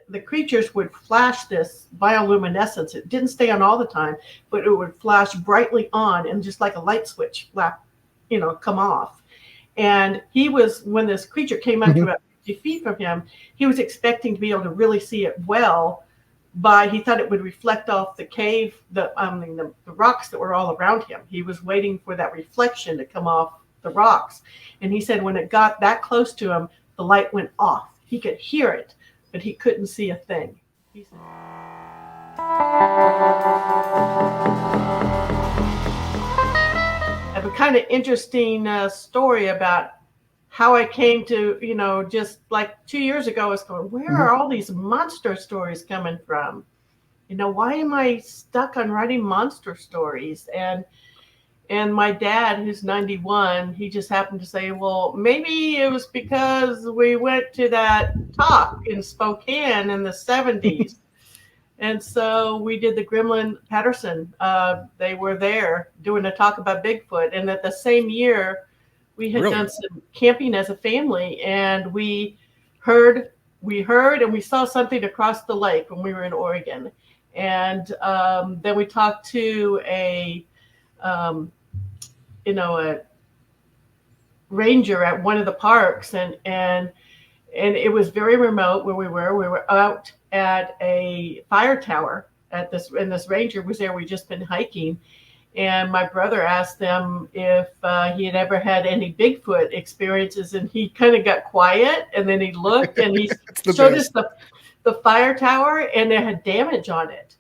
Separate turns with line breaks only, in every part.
the creatures would flash this bioluminescence. It didn't stay on all the time, but it would flash brightly on and just like a light switch come off. And he was, when this creature came up to about 50 feet from him, he was expecting to be able to really see it well. He thought it would reflect off the cave, the rocks that were all around him. He was waiting for that reflection to come off the rocks. And he said when it got that close to him, the light went off. He could hear it, but he couldn't see a thing. He said, I have a kind of interesting story about how I came to, just like 2 years ago, I was going, where are all these monster stories coming from? Why am I stuck on writing monster stories? And my dad, who's 91, he just happened to say, well, maybe it was because we went to that talk in Spokane in the 70s. And so we did the Gremlin Patterson. They were there doing a talk about Bigfoot. And at the same year, we had done some camping as a family. And we heard and we saw something across the lake when we were in Oregon. And then we talked to a ranger at one of the parks, and it was very remote where we were. We were out at a fire tower and this ranger was there. We'd just been hiking, and my brother asked them if he had ever had any Bigfoot experiences, and he kind of got quiet, and then he looked and he showed us the fire tower, and it had damage on it,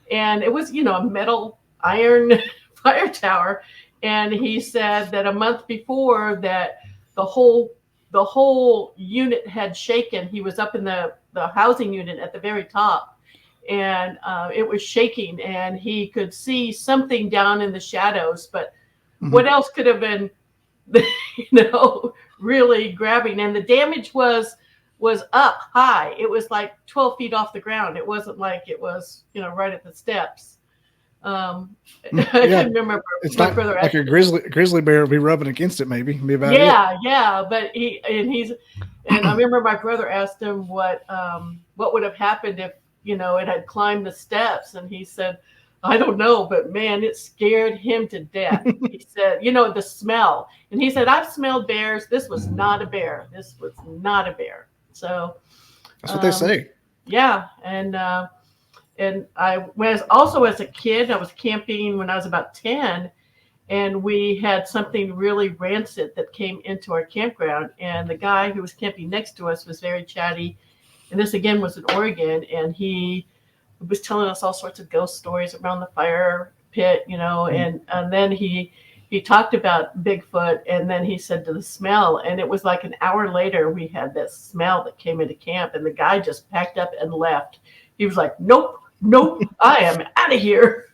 and it was a metal iron fire tower. And he said that a month before that, the whole unit had shaken. He was up in the housing unit at the very top, and it was shaking, and he could see something down in the shadows. But what else could have been, really grabbing? And the damage was up high. It was like 12 feet off the ground. It wasn't like it was, right at the steps. I can remember.
It's not like a grizzly bear would be rubbing against it, maybe. But
and I remember my brother asked him what would have happened if it had climbed the steps, and he said, I don't know, but man, it scared him to death. He said, the smell, and he said, I've smelled bears. This was not a bear. This was not a bear. So
that's what they say.
Yeah, and I was also, as a kid, I was camping when I was about 10, and we had something really rancid that came into our campground. And the guy who was camping next to us was very chatty. And this, again, was in Oregon. And he was telling us all sorts of ghost stories around the fire pit, and then he talked about Bigfoot. And then he said to the smell. And it was like an hour later, we had this smell that came into camp. And the guy just packed up and left. He was like, nope, I am out of here.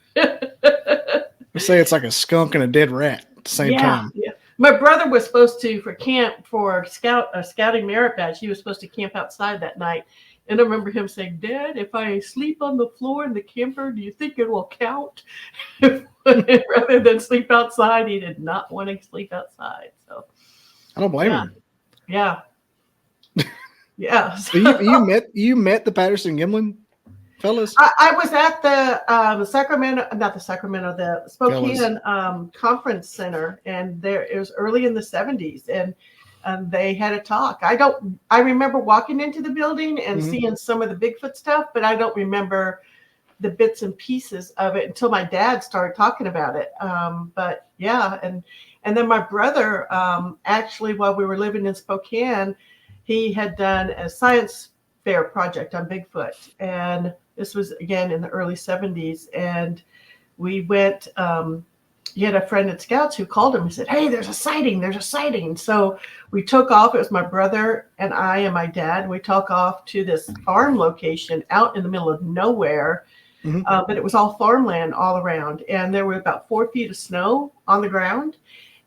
They say it's like a skunk and a dead rat at the same time.
Yeah. My brother was supposed to, for scouting merit badge, he was supposed to camp outside that night. And I remember him saying, Dad, if I sleep on the floor in the camper, do you think it will count? Rather than sleep outside, he did not want to sleep outside. So
I don't blame him.
Yeah. Yeah.
So you met the Patterson Gimlin fellas?
I was at the Spokane Conference Center, and it was early in the 70s, and they had a talk. I remember walking into the building and seeing some of the Bigfoot stuff, but I don't remember the bits and pieces of it until my dad started talking about it. But yeah, and then my brother, actually, while we were living in Spokane, he had done a science fair project on Bigfoot, and this was again in the early 70s. And we went, he had a friend at Scouts who called him and said, hey, there's a sighting. So we took off. It was my brother and I and my dad. We took off to this farm location out in the middle of nowhere. But it was all farmland all around. And there were about 4 feet of snow on the ground.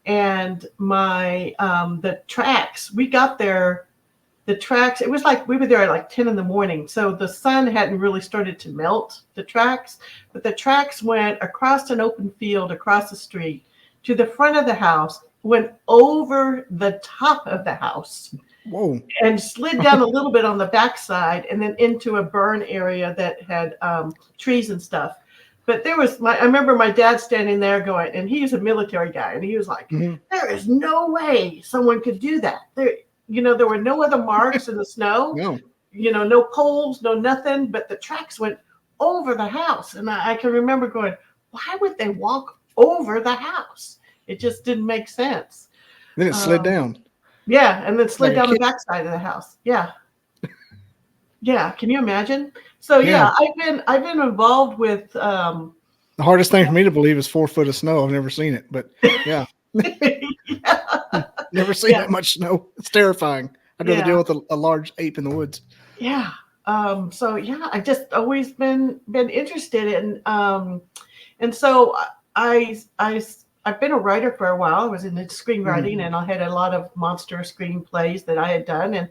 And the tracks, we got there. The tracks, it was like we were there at like 10 in the morning. So the sun hadn't really started to melt the tracks, but the tracks went across an open field, across the street to the front of the house, went over the top of the house.
Whoa.
and slid down a little bit on the backside and then into a burn area that had trees and stuff. But I remember my dad standing there going, and he's a military guy, and he was like, there is no way someone could do that. There were no other marks in the snow,
No.
No poles, no nothing, but the tracks went over the house. And I can remember going, why would they walk over the house? It just didn't make sense.
Then it slid down.
Yeah, and then slid
Like
down the backside of the house. Yeah. Yeah, can you imagine? So I've been involved with
the hardest thing for me to believe is 4 foot of snow. I've never seen it, but yeah. Never seen that much snow. It's terrifying. I'd rather deal with a large ape in the woods.
Yeah. I've just always been interested in and so I've been a writer for a while. I was in the screenwriting and I had a lot of monster screenplays that I had done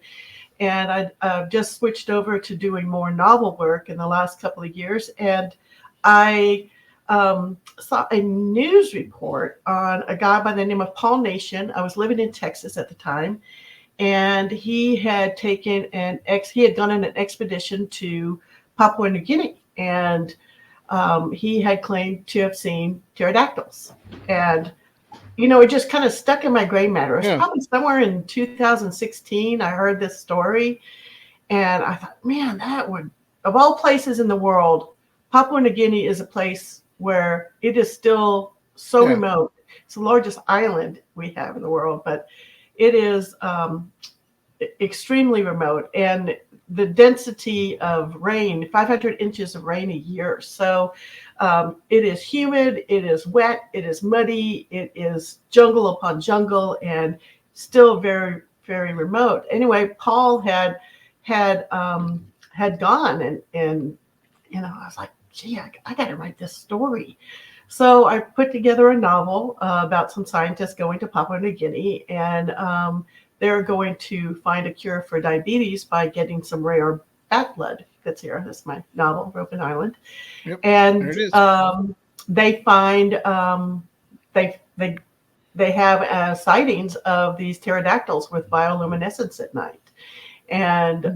and I just switched over to doing more novel work in the last couple of years. And I saw a news report on a guy by the name of Paul Nation. I was living in Texas at the time, and he had taken he had gone on an expedition to Papua New Guinea, and he had claimed to have seen pterodactyls. And it just kind of stuck in my gray matter. It was probably somewhere in 2016. I heard this story, and I thought, man, that would, of all places in the world, Papua New Guinea is a place where it is still so remote. It's the largest island we have in the world, but it is extremely remote, and the density of rain, 500 inches of rain a year. So it is humid, it is wet, it is muddy, it is jungle upon jungle, and still very, very remote. Anyway, Paul had gone, and I was like, gee, I got to write this story. So I put together a novel about some scientists going to Papua New Guinea, and they're going to find a cure for diabetes by getting some rare bat blood that's here. That's my novel, Ropen Island.
Yep,
and they find they have sightings of these pterodactyls with bioluminescence at night. And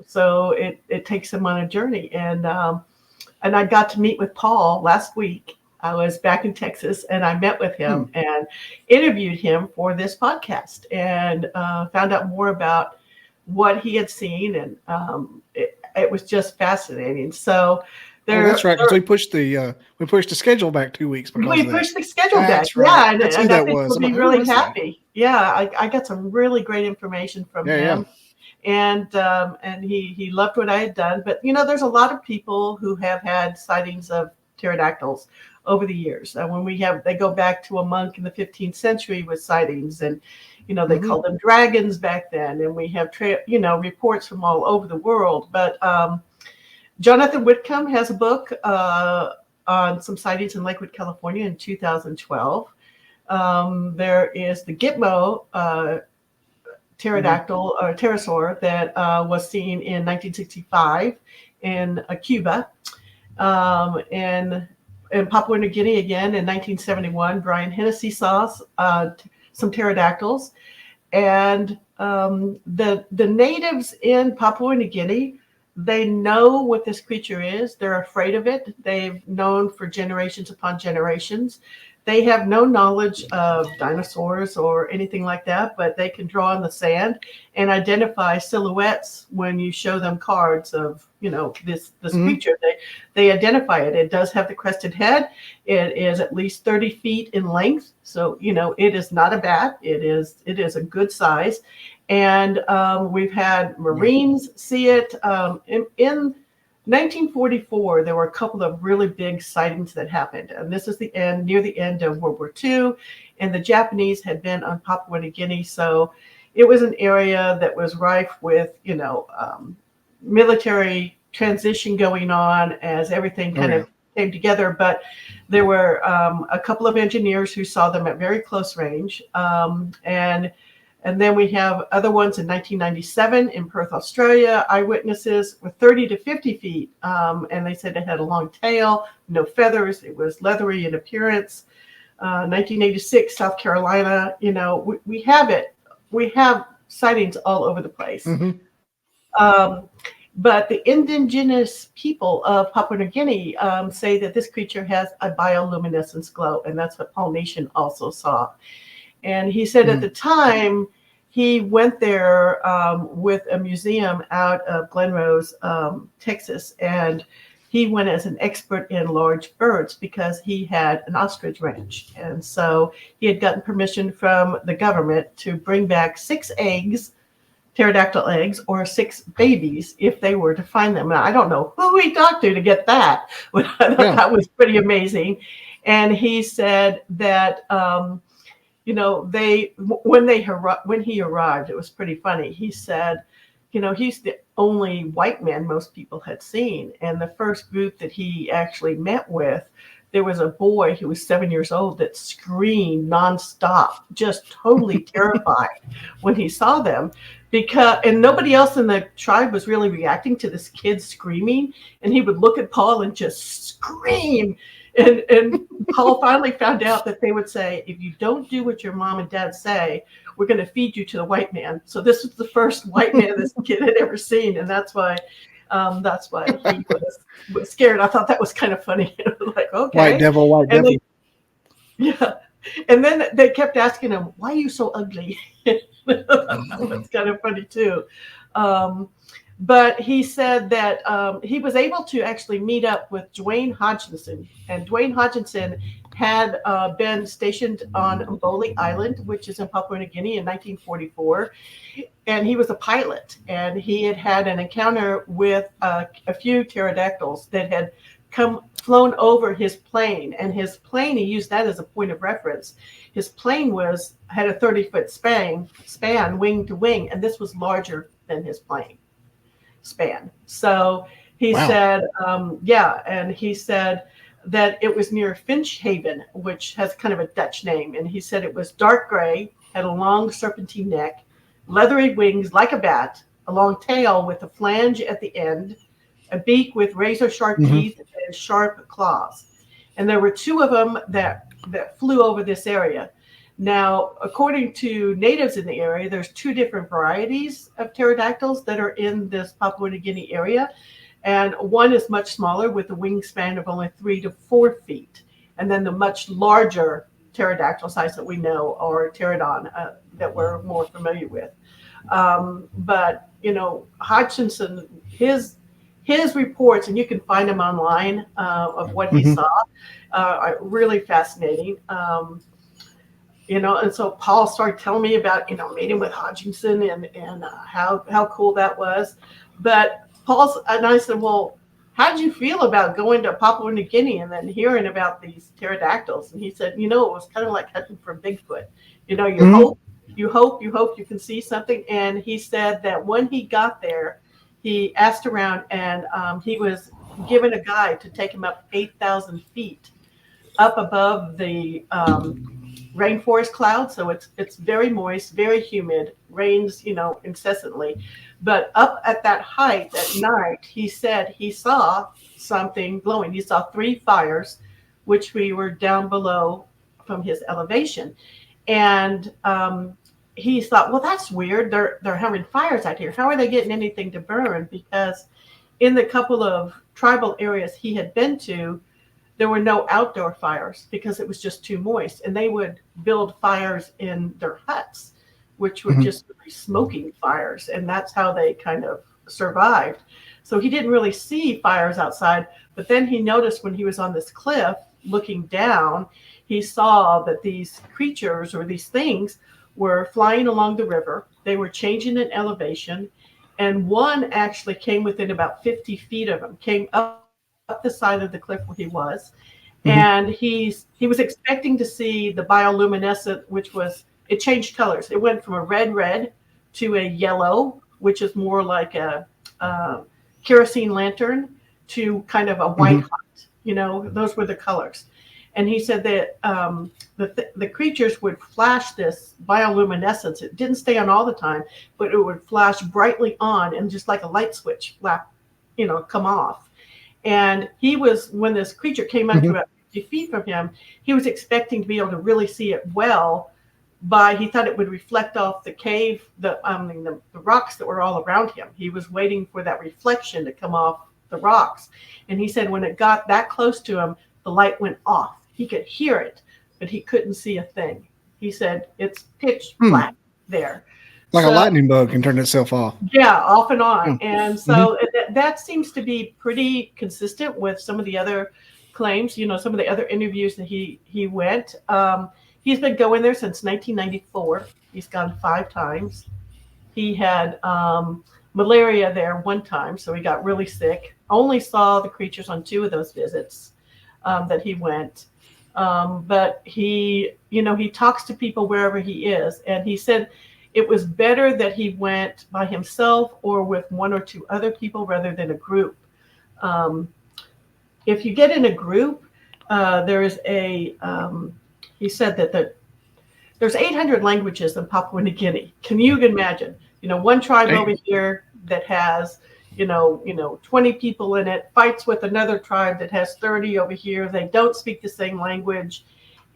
so it takes them on a journey. And I got to meet with Paul last week. I was back in Texas, and I met with him and interviewed him for this podcast, and found out more about what he had seen, and it was just fascinating. So
that's right, because we pushed the schedule back 2 weeks.
We pushed the schedule back.
That's right.
Yeah,
That's
and
who
I
that
think
was.
we'll be really happy. Yeah, I got some really great information from him. And he loved what I had done. But there's a lot of people who have had sightings of pterodactyls over the years. When they go back to a monk in the 15th century with sightings, and they called them dragons back then. And we have reports from all over the world. But Jonathan Whitcomb has a book on some sightings in Lakewood, California in 2012. There is the Gitmo pterodactyl or pterosaur that was seen in 1965 in Cuba. And in Papua New Guinea again in 1971, Brian Hennessy saw some pterodactyls. And the natives in Papua New Guinea, they know what this creature is. They're afraid of it. They've known for generations upon generations. They have no knowledge of dinosaurs or anything like that, but they can draw on the sand and identify silhouettes when you show them cards of, this creature. They identify it. It does have the crested head. It is at least 30 feet in length. So, it is not a bat. It is a good size. And we've had Marines see it. In 1944, there were a couple of really big sightings that happened. And this is near the end of World War II. And the Japanese had been on Papua New Guinea. So it was an area that was rife with, military transition going on as everything kind of came together. But there were a couple of engineers who saw them at very close range. And then we have other ones in 1997 in Perth, Australia, eyewitnesses with 30 to 50 feet. And they said it had a long tail, no feathers. It was leathery in appearance. 1986, South Carolina, we have it. We have sightings all over the place.
Mhm.
But the indigenous people of Papua New Guinea say that this creature has a bioluminescence glow, and that's what Paul Nation also saw. And he said at the time he went there with a museum out of Glen Rose, Texas, and he went as an expert in large birds because he had an ostrich ranch. And so he had gotten permission from the government to bring back 6 eggs, pterodactyl eggs, or 6 babies if they were to find them. Now, I don't know who he talked to get that, but I thought that was pretty amazing. And he said that, you know, when he arrived, it was pretty funny. He said, you know, he's the only white man most people had seen. And the first group that he actually met with, there was a boy who was 7 years old that screamed nonstop, just totally terrified when he saw them, and nobody else in the tribe was really reacting to this kid screaming. And he would look at Paul and just scream. And Paul finally found out that they would say, if you don't do what your mom and dad say, we're going to feed you to the white man. So this was the first white man this kid had ever seen. And that's why he was scared. I thought that was kind of funny. Like, okay.
White devil, white devil.
Yeah. And then they kept asking him, why are you so ugly? That's kind of funny too. But he said that he was able to actually meet up with Dwayne Hodgkinson. And Dwayne Hodgkinson had been stationed on Ropen Island, which is in Papua New Guinea, in 1944. And he was a pilot. And he had an encounter with a few pterodactyls that had flown over his plane. And his plane, he used that as a point of reference. His plane had a 30-foot span wing to wing, and this was larger than his plane span. So he said, and he said that it was near Finchhaven, which has kind of a Dutch name. And he said it was dark gray, had a long serpentine neck, leathery wings like a bat, a long tail with a flange at the end, a beak with razor sharp teeth and sharp claws. And there were 2 of them that flew over this area. Now, according to natives in the area, there's 2 different varieties of pterodactyls that are in this Papua New Guinea area. And one is much smaller with a wingspan of only 3 to 4 feet. And then the much larger pterodactyl size that we know, or pterodon, that we're more familiar with. But, you know, Hodgkinson, his reports, and you can find them online, of what he saw, are really fascinating. You know, and so Paul started telling me about, you know, meeting with Hodgkinson and how cool that was. But and I said, well, how did you feel about going to Papua New Guinea and then hearing about these pterodactyls? And he said, you know, it was kind of like hunting for Bigfoot. You know, you hope you can see something. And he said that when he got there, he asked around, and he was given a guide to take him up 8,000 feet up above the rainforest clouds. So it's very moist, very humid, rains, you know, incessantly. But up at that height at night, he said he saw something glowing. He saw 3 fires, which we were down below from his elevation. And he thought, well, that's weird. They're having fires out here. How are they getting anything to burn? Because in the couple of tribal areas he had been to, there were no outdoor fires because it was just too moist. And they would build fires in their huts, which were just really smoking fires. And that's how they kind of survived. So he didn't really see fires outside. But then he noticed when he was on this cliff looking down, he saw that these creatures or these things were flying along the river. They were changing in elevation. And one actually came within about 50 feet of him, came up the side of the cliff where he was. And he was expecting to see the bioluminescent, which was, it changed colors. It went from a red to a yellow, which is more like a kerosene lantern, to kind of a white hot. You know, those were the colors. And he said that the creatures would flash this bioluminescence. It didn't stay on all the time, but it would flash brightly on, and just like a light switch, come off. And when this creature came up to about 50 feet from him, he was expecting to be able to really see it well, he thought it would reflect off the cave, the rocks that were all around him. He was waiting for that reflection to come off the rocks. And he said when it got that close to him, the light went off. He could hear it, but he couldn't see a thing. He said it's pitch black there.
Like a lightning bug can turn itself off.
Yeah, off and on. And so that seems to be pretty consistent with some of the other claims, some of the other interviews that he went. He's been going there since 1994. He's gone 5 times. He had malaria there one time, so he got really sick. Only saw the creatures on 2 of those visits that he went. But he talks to people wherever he is. And he said it was better that he went by himself or with 1 or 2 other people rather than a group. If you get in a group, there is he said that there's 800 languages in Papua New Guinea. Can you imagine? One tribe over here that has, 20 people in it, fights with another tribe that has 30 over here. They don't speak the same language.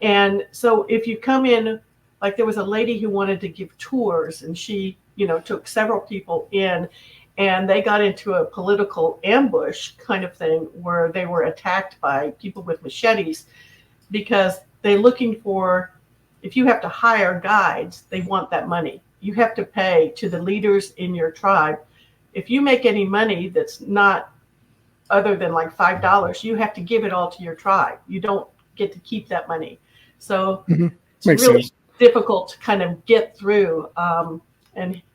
And so if you come in, like there was a lady who wanted to give tours, and she, took several people in, and they got into a political ambush kind of thing where they were attacked by people with machetes because they're looking for, if you have to hire guides, they want that money. You have to pay to the leaders in your tribe. If you make any money that's not other than like $5, you have to give it all to your tribe. You don't get to keep that money. So it's
Makes
really
sense.
difficult to kind of get through.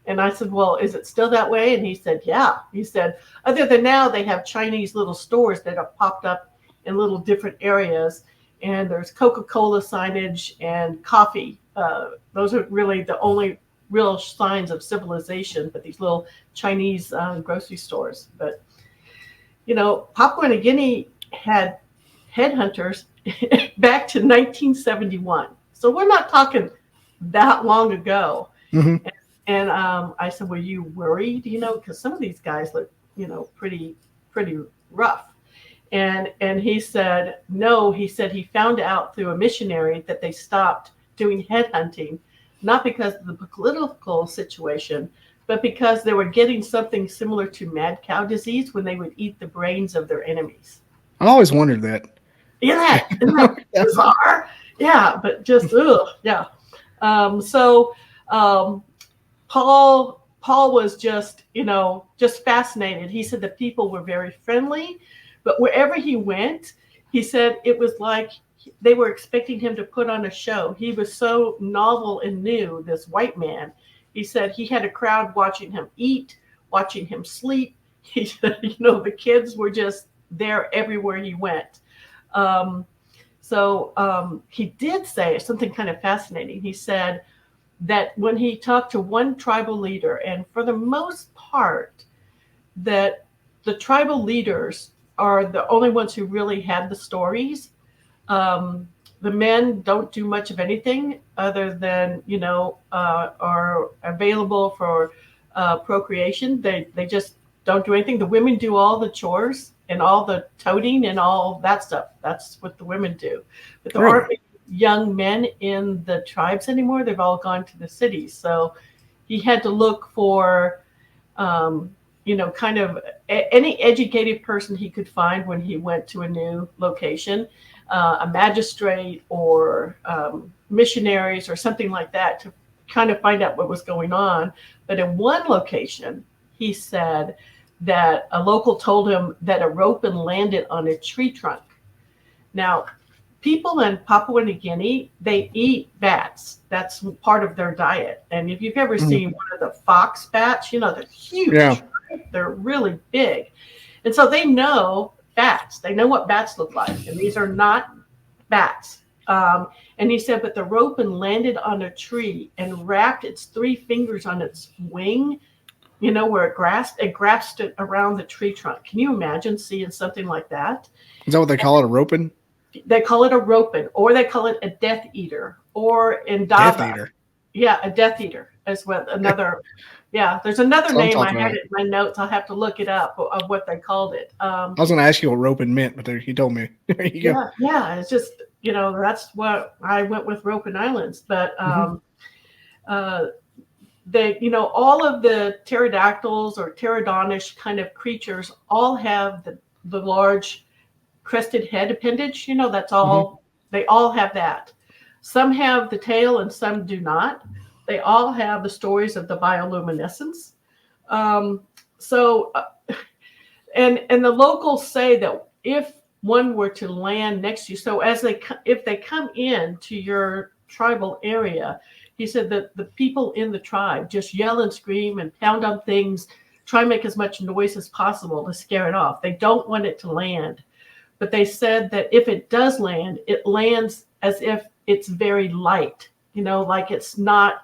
And I said, well, is it still that way? And he said, yeah. He said, other than now, they have Chinese little stores that have popped up in little different areas. And there's Coca-Cola signage and coffee. Those are really the only real signs of civilization, but these little Chinese grocery stores. But, Papua New Guinea had headhunters back to 1971. So we're not talking that long ago. And I said, were you worried, because some of these guys look, pretty rough. And he said, no, he said he found out through a missionary that they stopped doing headhunting, not because of the political situation, but because they were getting something similar to mad cow disease when they would eat the brains of their enemies.
I always wondered that.
Yeah, isn't that bizarre? Yeah, but just, yeah. Paul was just fascinated. He said the people were very friendly, but wherever he went, he said it was like they were expecting him to put on a show. He was so novel and new, this white man. He said he had a crowd watching him eat, watching him sleep. He said, the kids were just there everywhere he went. He did say something kind of fascinating. He said that when he talked to one tribal leader, and for the most part, that the tribal leaders are the only ones who really had the stories. The men don't do much of anything other than, are available for procreation. They just don't do anything. The women do all the chores and all the toting and all that stuff. That's what the women do. But there aren't young men in the tribes anymore. They've all gone to the cities. So he had to look for, kind of any educated person he could find when he went to a new location, a magistrate or missionaries or something like that to kind of find out what was going on. But in one location, he said that a local told him that a ropen landed on a tree trunk. Now, people in Papua New Guinea, they eat bats. That's part of their diet. And if you've ever seen one of the fox bats, they're huge. Yeah. Right? They're really big. And so they know bats. They know what bats look like. And these are not bats. And he said, but the ropen landed on a tree and wrapped its 3 fingers on its wing, where it grasped it around the tree trunk. Can you imagine seeing something like that?
Is that what they call it, a ropen?
They call it a ropen, or they call it a death eater, or in Dava.
Death eater.
Yeah, a death eater as well. Another, there's another name. I had it in my notes. I'll have to look it up of what they called it. I
was going to ask you what ropen meant, but he told me. There you go.
Yeah, it's just, that's what I went with Ropen Islands. But They, all of the pterodactyls or pterodonish kind of creatures all have the large crested head appendage. That's all. They all have that. Some have the tail and some do not. They all have the stories of the bioluminescence. So, and the locals say that if one were to land next to you, so if they come in to your tribal area, he said that the people in the tribe just yell and scream and pound on things, try and make as much noise as possible to scare it off. They don't want it to land. But they said that if it does land, it lands as if it's very light, like it's not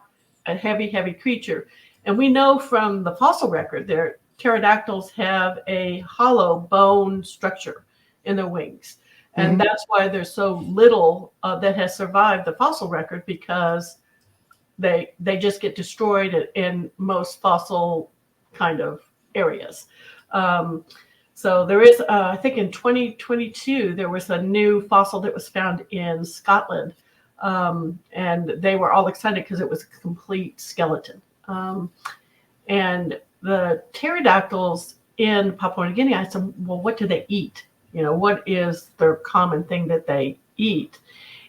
a heavy, heavy creature. And we know from the fossil record their pterodactyls have a hollow bone structure in their wings. And that's why there's so little that has survived the fossil record, because they just get destroyed in most fossil kind of areas. So there is, I think in 2022, there was a new fossil that was found in Scotland. And they were all excited because it was a complete skeleton. And the pterodactyls in Papua New Guinea, I said, well, what do they eat? What is their common thing that they eat?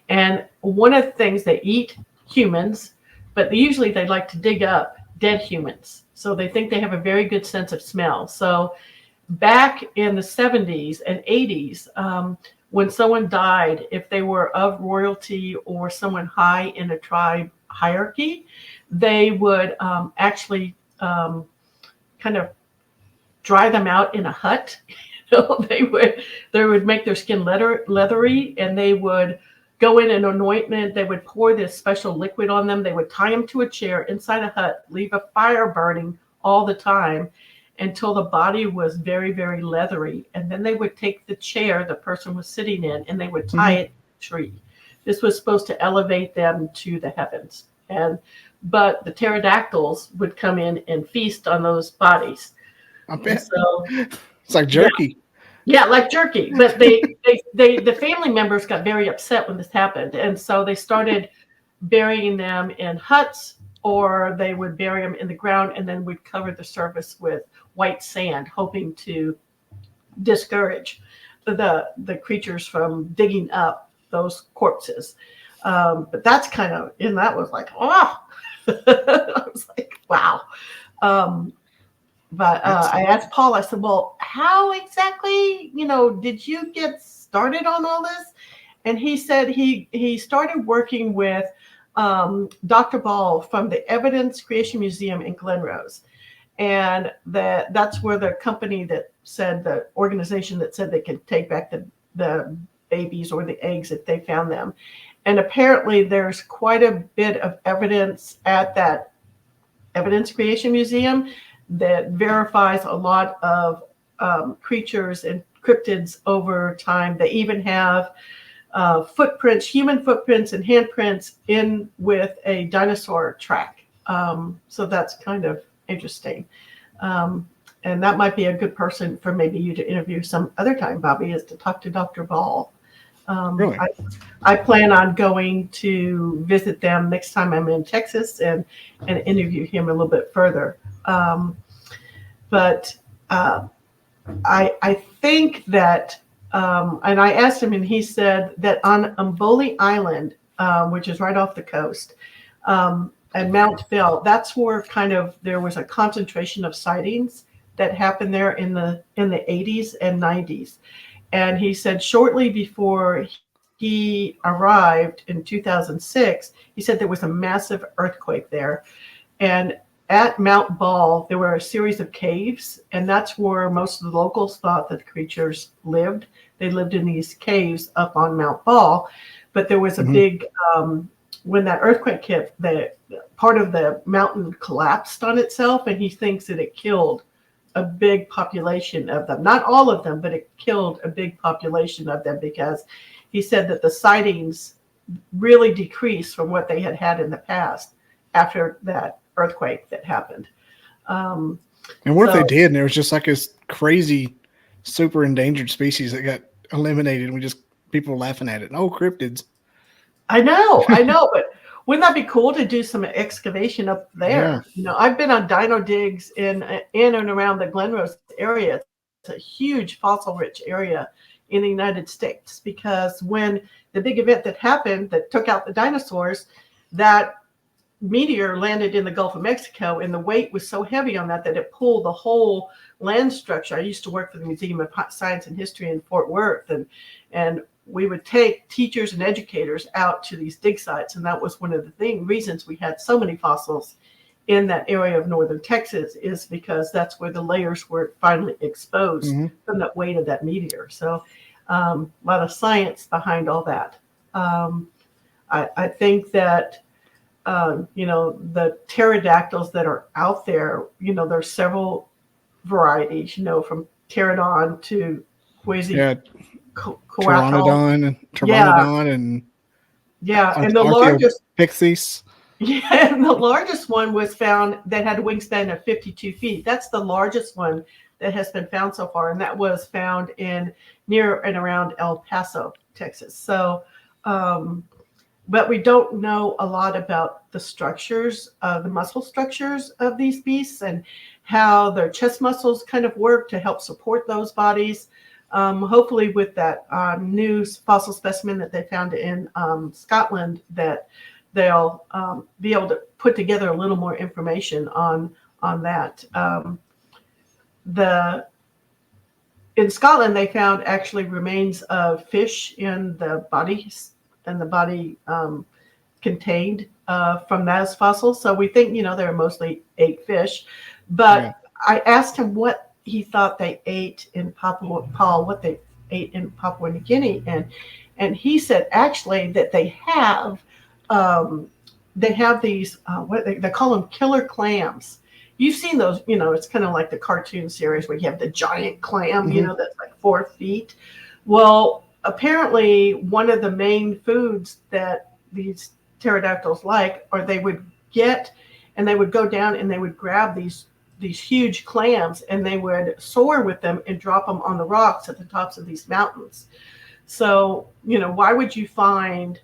And one of the things they eat, humans, but usually they like to dig up dead humans. So they think they have a very good sense of smell. So back in the 70s and 80s, when someone died, if they were of royalty or someone high in a tribe hierarchy, they would actually kind of dry them out in a hut. They would make their skin leathery, and they would go in an anointment. They would pour this special liquid on them. They would tie them to a chair inside a hut, leave a fire burning all the time until the body was very, very leathery. And then they would take the chair the person was sitting in, and they would tie it to a tree. This was supposed to elevate them to the heavens. But the pterodactyls would come in and feast on those bodies.
I bet.
So,
it's like jerky.
Yeah, like jerky. But the family members got very upset when this happened. And so they started burying them in huts, or they would bury them in the ground, and then we'd cover the surface with white sand, hoping to discourage the creatures from digging up those corpses. But that's kind of, and that was like, oh, I was like, wow. But I asked Paul, I said, well, how exactly, did you get started on all this? And he said he started working with Dr. Ball from the Evidence Creation Museum in Glen Rose. And that's where the company that said, the organization that said they could take back the babies or the eggs if they found them. And apparently there's quite a bit of evidence at that Evidence Creation Museum that verifies a lot of creatures and cryptids over time. They even have footprints, human footprints and handprints in with a dinosaur track. So that's kind of interesting. And that might be a good person for maybe you to interview some other time, Bobby, is to talk to Dr. Ball.
Really?
I plan on going to visit them next time I'm in Texas and interview him a little bit further. But I think that, and I asked him, and he said that on Mboli Island, which is right off the coast, and Mount Bell, that's where kind of there was a concentration of sightings that happened there in the 80s and 90s. And he said shortly before he arrived in 2006, he said there was a massive earthquake there. And at Mount Ball, there were a series of caves, and that's where most of the locals thought that the creatures lived. They lived in these caves up on Mount Ball. But there was a big, when that earthquake hit, the part of the mountain collapsed on itself, and he thinks that it killed a big population of them. Not all of them, but it killed a big population of them, because he said that the sightings really decreased from what they had had in the past after that earthquake that happened.
And what if they did, and there was just like this crazy, super endangered species that got eliminated, and people were laughing at it. Oh, cryptids.
I know. But Wouldn't that be cool to do some excavation up there? I've been on dino digs in and around the Glen Rose area. It's a huge fossil-rich area in the United States, because when the big event that happened that took out the dinosaurs, that meteor landed in the Gulf of Mexico, and the weight was so heavy on that it pulled the whole land structure. I used to work for the Museum of Science and History in Fort Worth, and we would take teachers and educators out to these dig sites, and that was one of the reasons we had so many fossils in that area of northern Texas, is because that's where the layers were finally exposed from that weight of that meteor. So a lot of science behind all that. I think that the pterodactyls that are out there, there's several varieties, from pterodon to
Pteranodon and
and the largest
Pixies.
Yeah, and the largest one was found that had a wingspan of 52 feet. That's the largest one that has been found so far, and that was found near and around El Paso, Texas. So, but we don't know a lot about the structures, the muscle structures of these beasts, and how their chest muscles kind of work to help support those bodies. Hopefully with that new fossil specimen that they found in Scotland, that they'll be able to put together a little more information on that. In Scotland, they found actually remains of fish in the bodies, and the body contained from those fossils. So we think, they're mostly ate fish. But I asked him what he thought they ate in what they ate in Papua New Guinea, and he said actually that they have these what they call them killer clams. You've seen those, it's kind of like the cartoon series where you have the giant clam, that's like 4 feet. Well, apparently one of the main foods that these pterodactyls like, or they would get, and they would go down and they would grab these huge clams, and they would soar with them and drop them on the rocks at the tops of these mountains. So, why would you find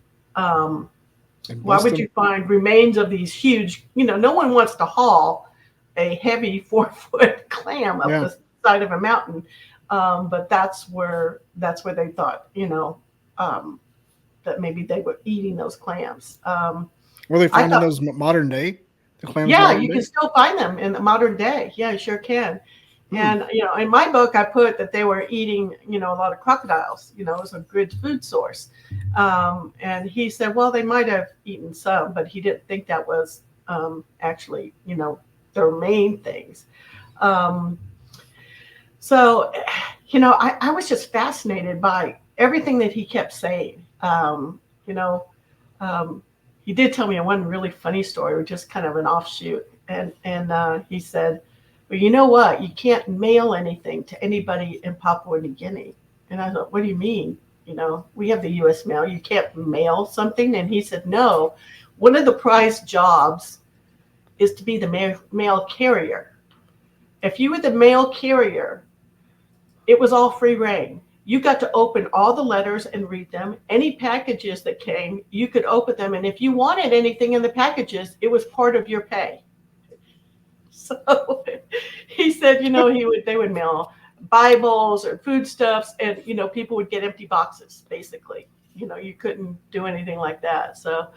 remains of these huge, no one wants to haul a heavy 4-foot clam up the side of a mountain. But that's where they thought, that maybe they were eating those clams.
Were they finding those modern day? The clams?
Yeah, you can still find them in the modern day. Yeah, you sure can. And, in my book, I put that they were eating, a lot of crocodiles, as a good food source. And he said, well, they might have eaten some, but he didn't think that was actually, their main things. So, I was just fascinated by everything that he kept saying. He did tell me one really funny story, just kind of an offshoot. And he said, well, you know what? You can't mail anything to anybody in Papua New Guinea. And I thought, what do you mean? We have the U.S. mail. You can't mail something? And he said, no. One of the prized jobs is to be the mail carrier. If you were the mail carrier, it was all free reign. You got to open all the letters and read them. Any packages that came, you could open them. And if you wanted anything in the packages, it was part of your pay. So he said, they would mail Bibles or foodstuffs, and, people would get empty boxes, basically. You couldn't do anything like that. So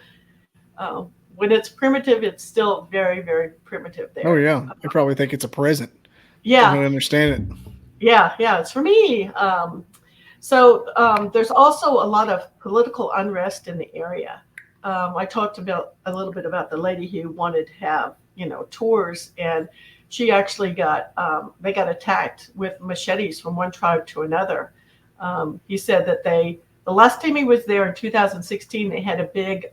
when it's primitive, it's still very, very primitive there.
Oh, yeah. They probably think it's a present.
Yeah.
I don't understand it.
Yeah, it's for me. So there's also a lot of political unrest in the area. I talked a little bit about the lady who wanted to have, tours, and she actually they got attacked with machetes from one tribe to another. He said that the last time he was there in 2016, they had a big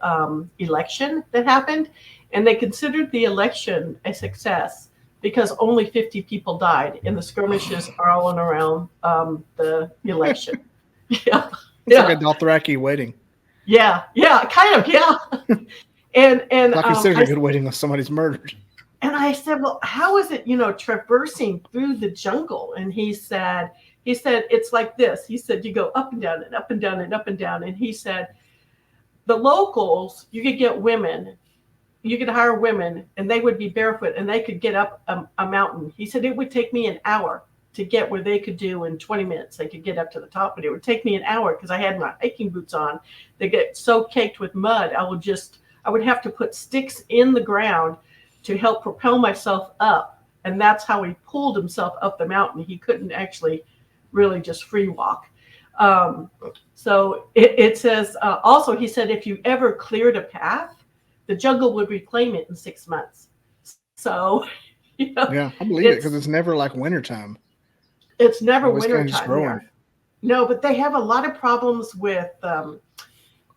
election that happened, and they considered the election a success because only 50 people died in the skirmishes all around the election.
It's like a Dothraki wedding.
Yeah, kind of, yeah. And
I consider a good wedding if somebody's murdered.
And I said, well, how is it, traversing through the jungle? And he said, it's like this. He said, you go up and down and up and down and up and down. And he said, the locals, you could get women, you could hire women, and they would be barefoot, and they could get up a mountain. He said it would take me an hour to get where they could do in 20 minutes. They could get up to the top, but it would take me an hour because I had my hiking boots on. They get so caked with mud, I would have to put sticks in the ground to help propel myself up. And that's how he pulled himself up the mountain. He couldn't actually really just free walk. So it says, also, he said, if you ever cleared a path, the jungle would reclaim it in 6 months. So,
yeah, I believe it because it's never like wintertime.
It's never wintertime there. No, but they have a lot of problems with,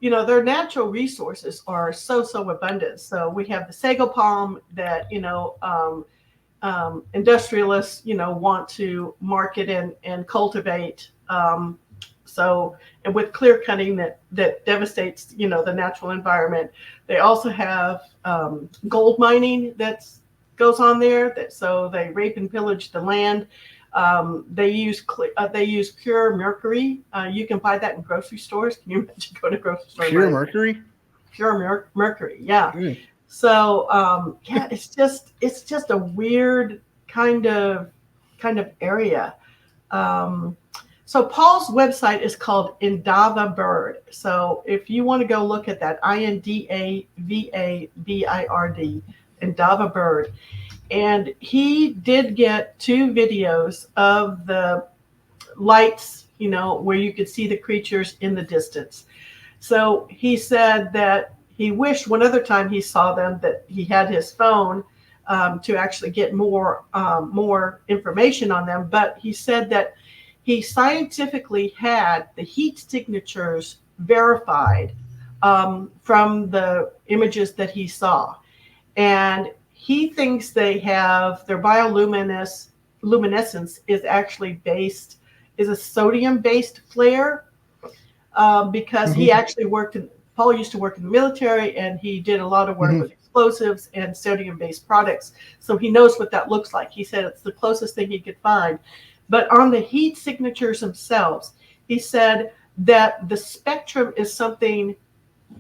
their natural resources are so abundant. So we have the sago palm that, industrialists, want to market and cultivate. And with clear cutting that devastates, the natural environment. They also have gold mining that goes on there. So they rape and pillage the land. They use pure mercury. You can buy that in grocery stores. Can you imagine going to grocery store?
Pure mercury? Pure
mercury, yeah. Mm. So it's just a weird kind of area. So Paul's website is called Indava Bird. So if you want to go look at that, INDAVABIRD, Indava Bird. And he did get 2 videos of the lights, where you could see the creatures in the distance. So he said that he wished one other time he saw them that he had his phone to actually get more information on them. But he said that he scientifically had the heat signatures verified from the images that he saw. And he thinks they have their bioluminescence is actually is a sodium-based flare because he actually Paul used to work in the military, and he did a lot of work with explosives and sodium-based products. So he knows what that looks like. He said it's the closest thing he could find. But on the heat signatures themselves, he said that the spectrum is something,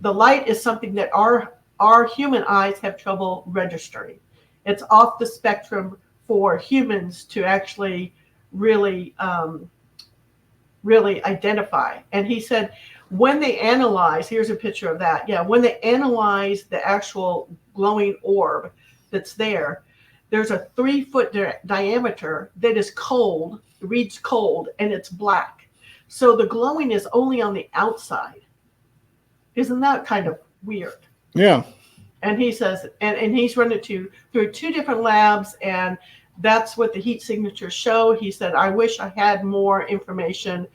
the light is something that our human eyes have trouble registering. It's off the spectrum for humans to actually really identify. And he said when they analyze, here's a picture of that. Yeah, when they analyze the actual glowing orb that's there, there's a 3-foot diameter that is cold, reads cold, and it's black. So the glowing is only on the outside. Isn't that kind of weird?
Yeah.
And he says, and he's run it through 2 different labs, and that's what the heat signatures show. He said, I wish I had more information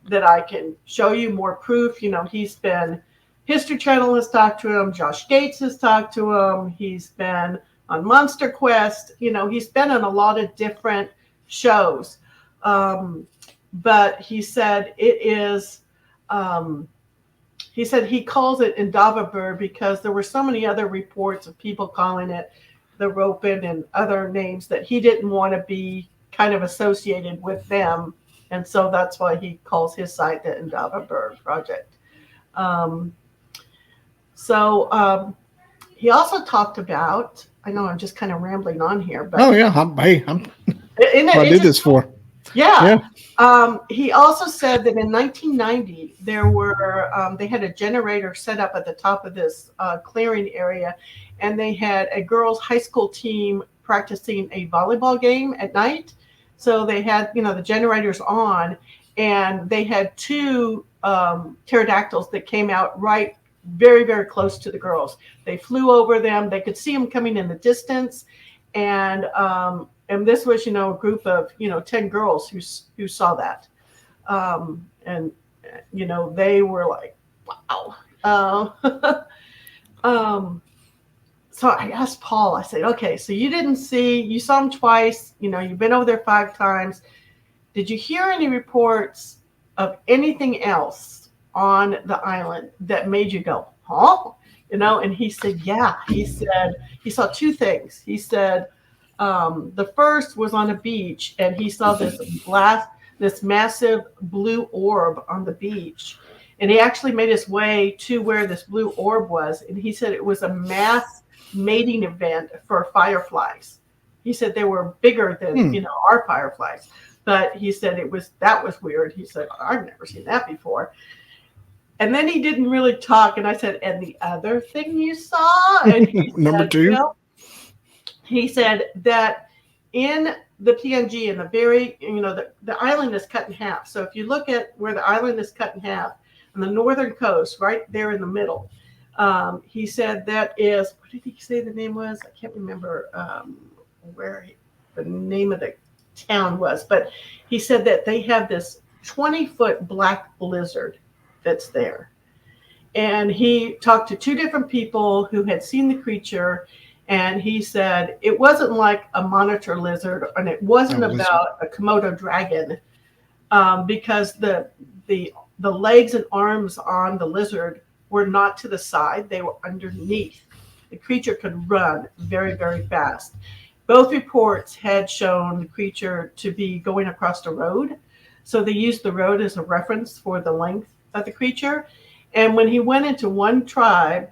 that I can show you, more proof. History Channel has talked to him. Josh Gates has talked to him. He's been on Monster Quest. He's been on a lot of different shows. But he said it is, he said he calls it Indava Bird because there were so many other reports of people calling it the Ropen and other names that he didn't want to be kind of associated with them. And so that's why he calls his site the Indava Bird Project. He also talked about, I know I'm just kind of rambling on here, but
I do this for.
Yeah. He also said that in 1990 they had a generator set up at the top of this clearing area, and they had a girls' high school team practicing a volleyball game at night. So they had the generators on, and they had 2 pterodactyls that came out right very, very close to the girls. They flew over them. They could see them coming in the distance, and this was, a group of, 10 girls who saw that. And they were like, wow. So I asked Paul, I said, okay, so you saw them twice, you've been over there 5 times. Did you hear any reports of anything else on the island that made you go, huh? And he said, yeah. He said he saw 2 things. He said, the first was on a beach, and he saw this massive blue orb on the beach. and he actually made his way to where this blue orb was, and he said it was a mass mating event for fireflies. He said they were bigger than our fireflies, but he said that was weird. He said, I've never seen that before. And then he didn't really talk, and I said, and the other thing you saw? And he
Number
said,
2?
He said that in the PNG, in the very, the island is cut in half. So if you look at where the island is cut in half, on the northern coast, right there in the middle, he said that is, what did he say the name was? I can't remember where the name of the town was, but he said that they have this 20-foot black lizard that's there. And he talked to 2 different people who had seen the creature, and he said it wasn't like a monitor lizard, and it wasn't about a Komodo dragon, because the legs and arms on the lizard were not to the side, they were underneath. The creature could run very, very fast. Both reports had shown the creature to be going across the road, so they used the road as a reference for the length of the creature. And when he went into one tribe,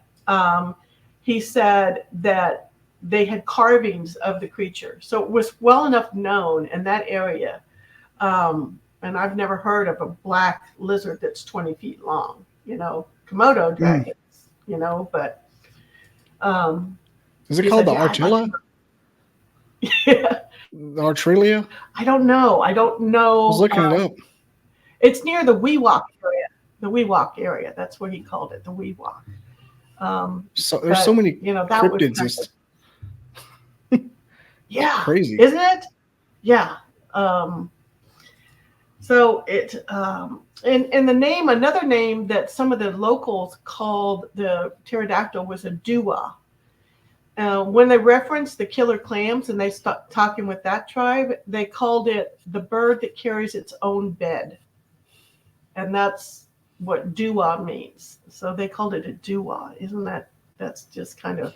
he said that they had carvings of the creature. So it was well enough known in that area. And I've never heard of a black lizard that's 20 feet long, Komodo dragons, but.
Is it called the Artilla?
Yeah.
The Artrillia?
I don't know.
I was looking it up.
It's near the WWII area. The WWII area. That's what he called it, the WWII.
So there's so many cryptids.
Yeah,
crazy,
isn't it? Yeah. So it and the name, another name that some of the locals called the pterodactyl was a dua. When they referenced the killer clams and they stopped talking with that tribe, they called it the bird that carries its own bed. And that's what dua means. So they called it a dua. That's just kind of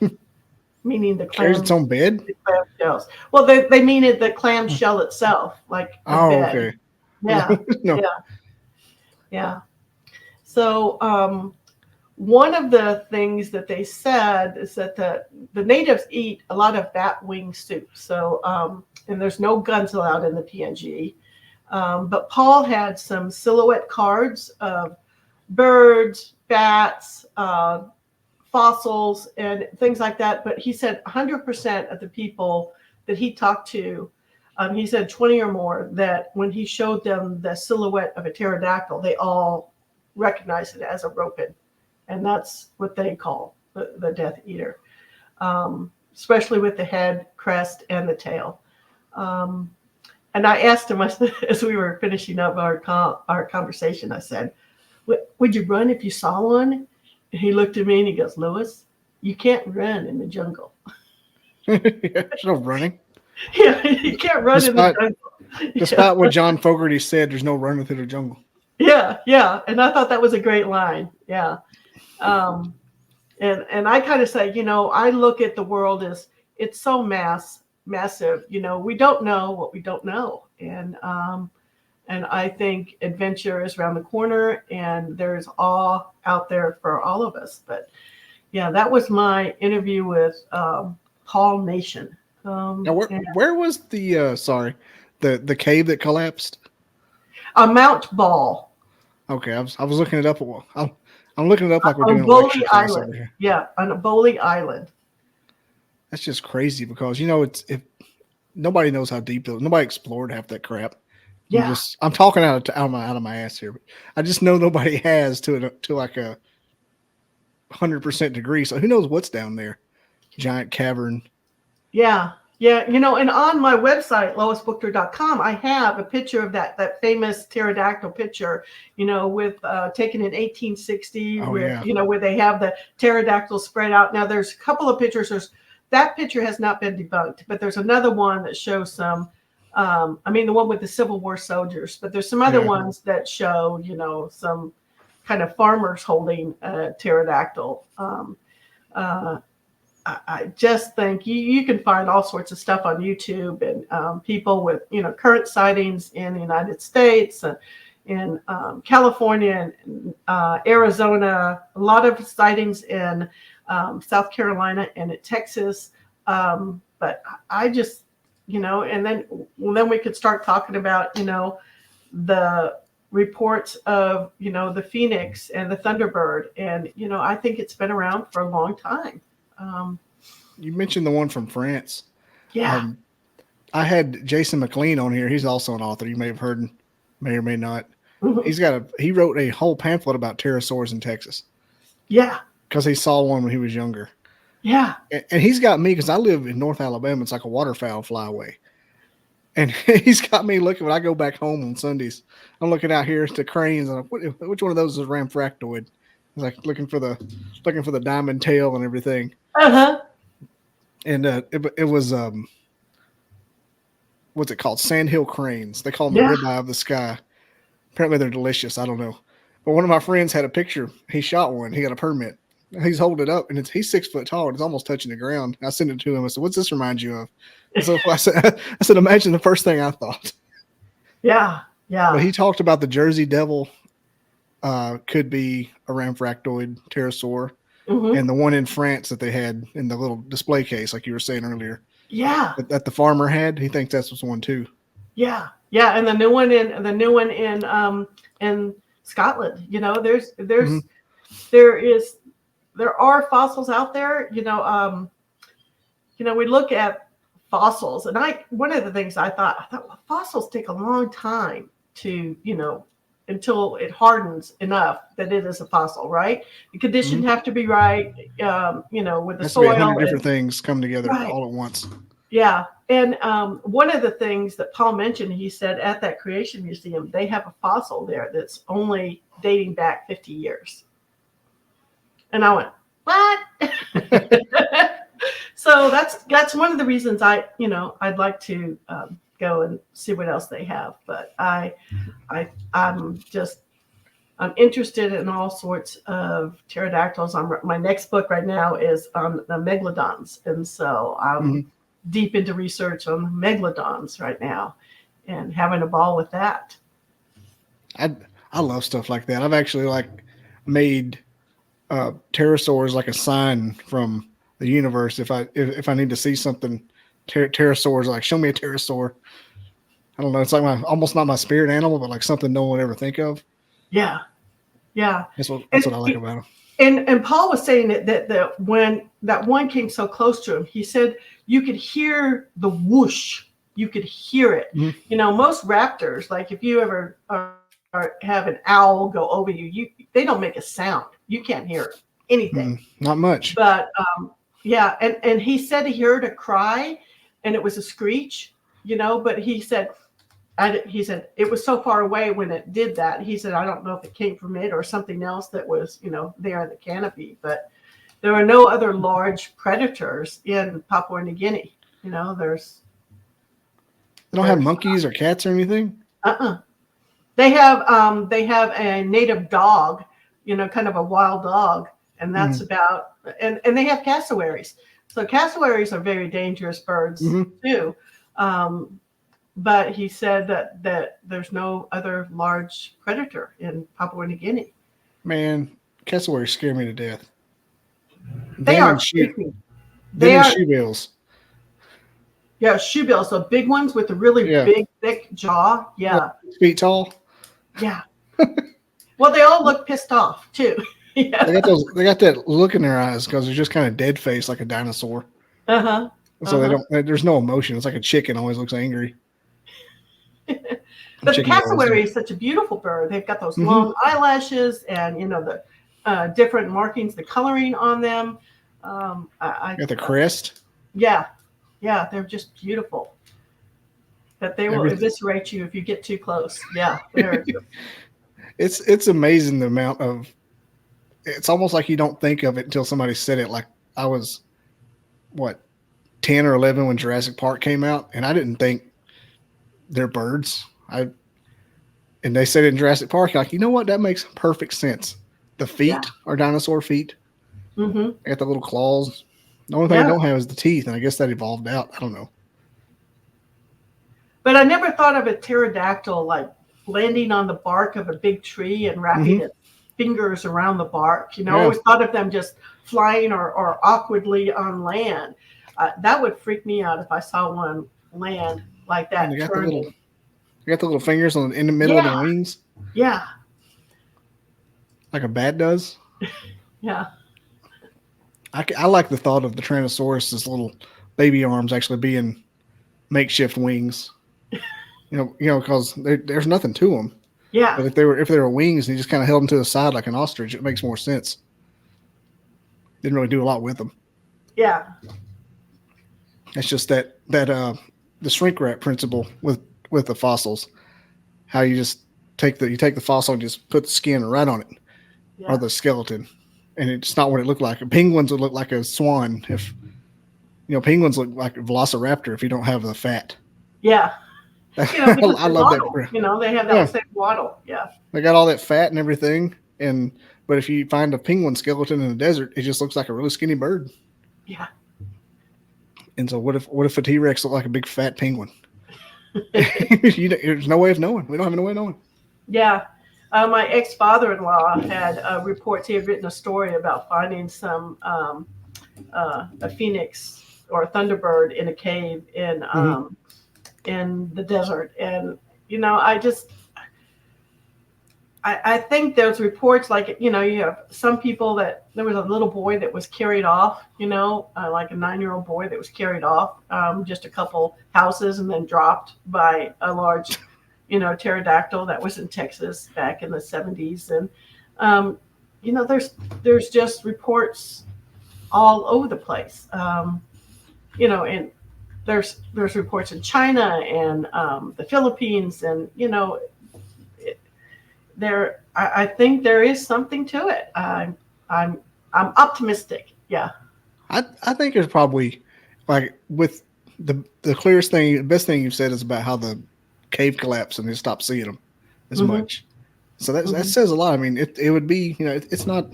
meaning the clam.
Carries its own bed?
The clam shells. Well, they mean it the clam shell itself, like the bed.
Okay.
Yeah.
No.
Yeah. So one of the things that they said is that the natives eat a lot of bat wing soup. So and there's no guns allowed in the PNG. But Paul had some silhouette cards of birds, bats, fossils, and things like that. But he said 100% of the people that he talked to, he said 20 or more, that when he showed them the silhouette of a pterodactyl, they all recognized it as a ropen. And that's what they call the Death Eater, especially with the head, crest, and the tail. And I asked him as we were finishing up our conversation, I said, would you run if you saw one? And he looked at me and he goes, Lois, you can't run in the jungle.
There's no running.
Yeah, you can't run in the jungle.
Despite what John Fogerty said, there's no running through the jungle.
Yeah. And I thought that was a great line. Yeah. And I kind of say, I look at the world as it's so massive. We don't know what we don't know. And I think adventure is around the corner and there's awe out there for all of us. But yeah, that was my interview with Paul Nation.
Now, where was the cave that collapsed?
Mount Ball.
Okay, I was looking it up. I'm looking it up like we're doing a
WWII
lecture class over
Island.
here.
Yeah, on WWII Island.
That's just crazy because if nobody knows how deep nobody explored half that crap.
Yeah,
I'm talking out of my ass here, but I just know nobody has to like a 100% degree. So who knows what's down there? Giant cavern.
Yeah. And on my website, loisbuchter.com, I have a picture of that famous pterodactyl picture, with taken in 1860, where they have the pterodactyl spread out. Now, there's a couple of pictures. That picture has not been debunked, but there's another one that shows some, the one with the Civil War soldiers, but there's some other ones that show, some kind of farmers holding a pterodactyl. I just think you can find all sorts of stuff on YouTube and people with, current sightings in the United States, in California and Arizona, a lot of sightings in South Carolina and in Texas. But I just, and then we could start talking about, the reports of, the Phoenix and the Thunderbird. And, I think it's been around for a long time.
You mentioned the one from France.
Yeah.
I had Jason McLean on here. He's also an author. You may have heard, may or may not.
Mm-hmm.
He wrote a whole pamphlet about pterosaurs in Texas.
Yeah.
Because he saw one when he was younger.
Yeah.
And he's got me, because I live in North Alabama. It's like a waterfowl flyway. And he's got me looking when I go back home on Sundays. I'm looking out here at the cranes. And which one of those is Ramfractoid? It's like looking for the diamond tail and everything.
Uh-huh.
And it was what's it called? Sandhill cranes. They call them the ribeye of the sky. Apparently they're delicious. I don't know. But one of my friends had a picture. He shot one. He got a permit. He's holding it up, and he's 6 foot tall, and it's almost touching the ground. I sent it to him. I said, "What's this remind you of?" So I said, "Imagine the first thing I thought."
Yeah, yeah.
But he talked about the Jersey Devil could be a Ramfractoid pterosaur, and the one in France that they had in the little display case, like you were saying earlier.
Yeah.
That the farmer had. He thinks that's one too.
Yeah, yeah, and the new one in Scotland. There are fossils out there. We look at fossils, and one of the things I thought, well, fossils take a long time to, until it hardens enough that it is a fossil, right? The conditions have to be right, with the soil.
100 different things come together all at once.
Yeah. And one of the things that Paul mentioned, he said at that Creation Museum, they have a fossil there that's only dating back 50 years. And I went, what? So that's one of the reasons I'd like to go and see what else they have. But I'm interested in all sorts of pterodactyls. My next book right now is on the megalodons. And so I'm deep into research on megalodons right now and having a ball with that.
I love stuff like that. I've actually made pterosaurs like a sign from the universe. If I need to see something, pterosaurs, like show me a pterosaur. I don't know. It's like almost not my spirit animal, but like something no one would ever think of.
Yeah. Yeah.
That's what I like about them.
And Paul was saying that when that one came so close to him, he said you could hear the whoosh. You could hear it. Mm-hmm. Most raptors, like if you ever have an owl go over you, they don't make a sound. You can't hear anything.
Not much.
But yeah, and he said he heard a cry, and it was a screech. But he said it was so far away when it did that. He said, I don't know if it came from it or something else that was, there in the canopy. But there are no other large predators in Papua New Guinea. They don't
have monkeys or cats or anything?
They have a native dog, kind of a wild dog. And that's about, and they have cassowaries. So cassowaries are very dangerous birds too. But he said that there's no other large predator in Papua New Guinea.
Man, cassowaries scare me to death.
They are freaky. They are
shoebills.
Yeah, shoebills. So big ones with a really big, thick jaw. Yeah.
6 feet tall.
Yeah. Well, they all look pissed off too. Yeah.
They got that look in their eyes because they're just kind of dead faced like a dinosaur. So there's no emotion. It's like a chicken always looks angry.
But the cassowary is such a beautiful bird. They've got those long eyelashes and the different markings, the coloring on them.
Got the crest.
Yeah, they're just beautiful. But they will eviscerate you if you get too close. Yeah,
it's amazing the amount of. It's almost like you don't think of it until somebody said it. Like I was, 10 or 11 when Jurassic Park came out, and I didn't think they're birds. And they said it in Jurassic Park, like, you know what? That makes perfect sense. The feet are dinosaur feet. They got the little claws. The only thing I don't have is the teeth, and I guess that evolved out. I don't know.
But I never thought of a pterodactyl like landing on the bark of a big tree and wrapping its fingers around the bark. You know, I
Yeah.
always thought of them just flying or awkwardly on land. That would freak me out if I saw one land like
And
that
they got
turning.
the little fingers in the middle of
Yeah,
the wings,
yeah,
like a bat does.
yeah,
I like the thought of the Tyrannosaurus's little baby arms actually being makeshift wings. Because there's nothing to them.
yeah,
But if they were wings and you just kind of held them to the side like an ostrich, it makes more sense. Didn't really do a lot with them.
yeah,
It's just that the shrink wrap principle with the fossils, how you just take the fossil and just put the skin right on it
yeah,
or the skeleton, and it's not what it looked like. Penguins would look like a swan if penguins look like a velociraptor if you don't have the fat.
yeah. You know, because
I
they
love
waddle.
that.
You know, they have that
Yeah,
same waddle. Yeah,
they got all that fat and everything, but if you find a penguin skeleton in the desert, it just looks like a really skinny bird.
yeah.
And so what if a T-Rex looked like a big fat penguin? There's no way of knowing. We don't have no way of knowing.
Yeah. My ex-father-in-law had reports. He had written a story about finding a phoenix or a thunderbird in a cave in the desert. And, you know, I think those reports, like, you know, you have some people that there was a little boy that was carried off, you know, like a 9-year-old boy that was carried off just a couple houses and then dropped by a large, you know, pterodactyl that was in Texas back in the 70s. And, you know, there's just reports all over the place, you know, and there's reports in China and the Philippines, and, you know, I think there is something to it. I'm optimistic. Yeah.
I think there's probably, like, with the clearest thing, the best thing you've said is about how the cave collapsed and they stopped seeing them as much. So that says a lot. I mean, it would be, you know, it's not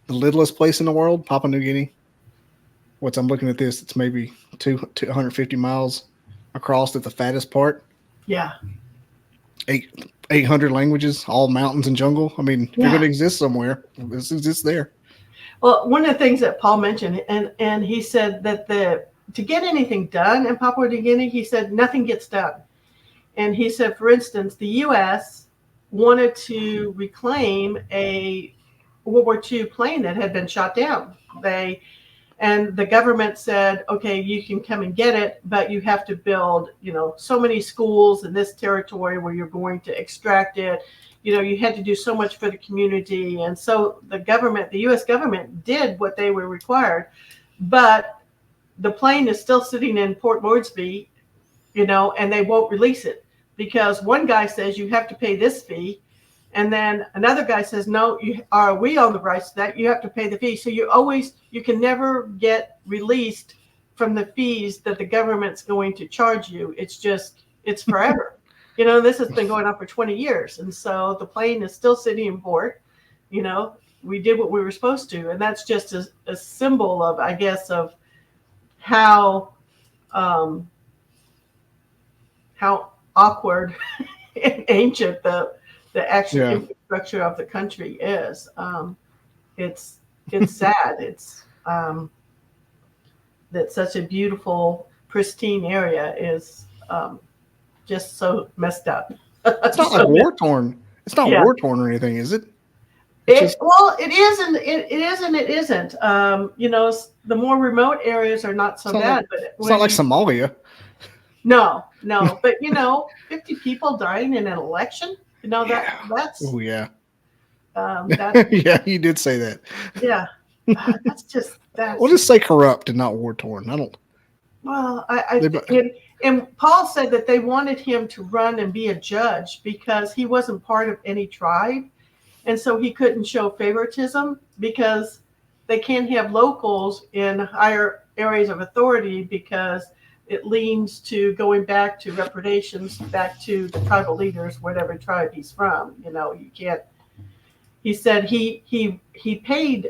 the littlest place in the world, Papua New Guinea. I'm looking at this, it's maybe 250 miles across at the fattest part.
Yeah.
800 languages, all mountains and jungle. I mean, if you're going to exist somewhere, this exists there.
Well, one of the things that Paul mentioned, and he said that to get anything done in Papua New Guinea, he said nothing gets done. And he said, for instance, the U.S. wanted to reclaim a World War II plane that had been shot down. And the government said, okay, you can come and get it, but you have to build, you know, so many schools in this territory where you're going to extract it. You know, you had to do so much for the community. And so the U.S. government did what they were required, but the plane is still sitting in Port Moresby, you know, and they won't release it because one guy says you have to pay this fee. And then another guy says, no, we own the rights to that. You have to pay the fee. So you can never get released from the fees that the government's going to charge you. It's forever. You know, this has been going on for 20 years. And so the plane is still sitting in port. You know, we did what we were supposed to. And that's just a symbol of, I guess, of how awkward and ancient the actual infrastructure of the country is. It's sad. It's that such a beautiful, pristine area is just so messed up.
It's not like war torn. It's not war torn or anything, is it?
It is and it is and it isn't. You know, the more remote areas are not so bad. But
it's not like Somalia.
No, but you know, 50 people dying in an election. You know that's.
Oh yeah.
Yeah,
you did say that.
Yeah, that's.
We'll just say corrupt and not war torn. I don't.
Well, and Paul said that they wanted him to run and be a judge because he wasn't part of any tribe, and so he couldn't show favoritism because they can't have locals in higher areas of authority because it leans to going back to repredations, back to the tribal leaders, whatever tribe he's from. You know, you can't. He said he paid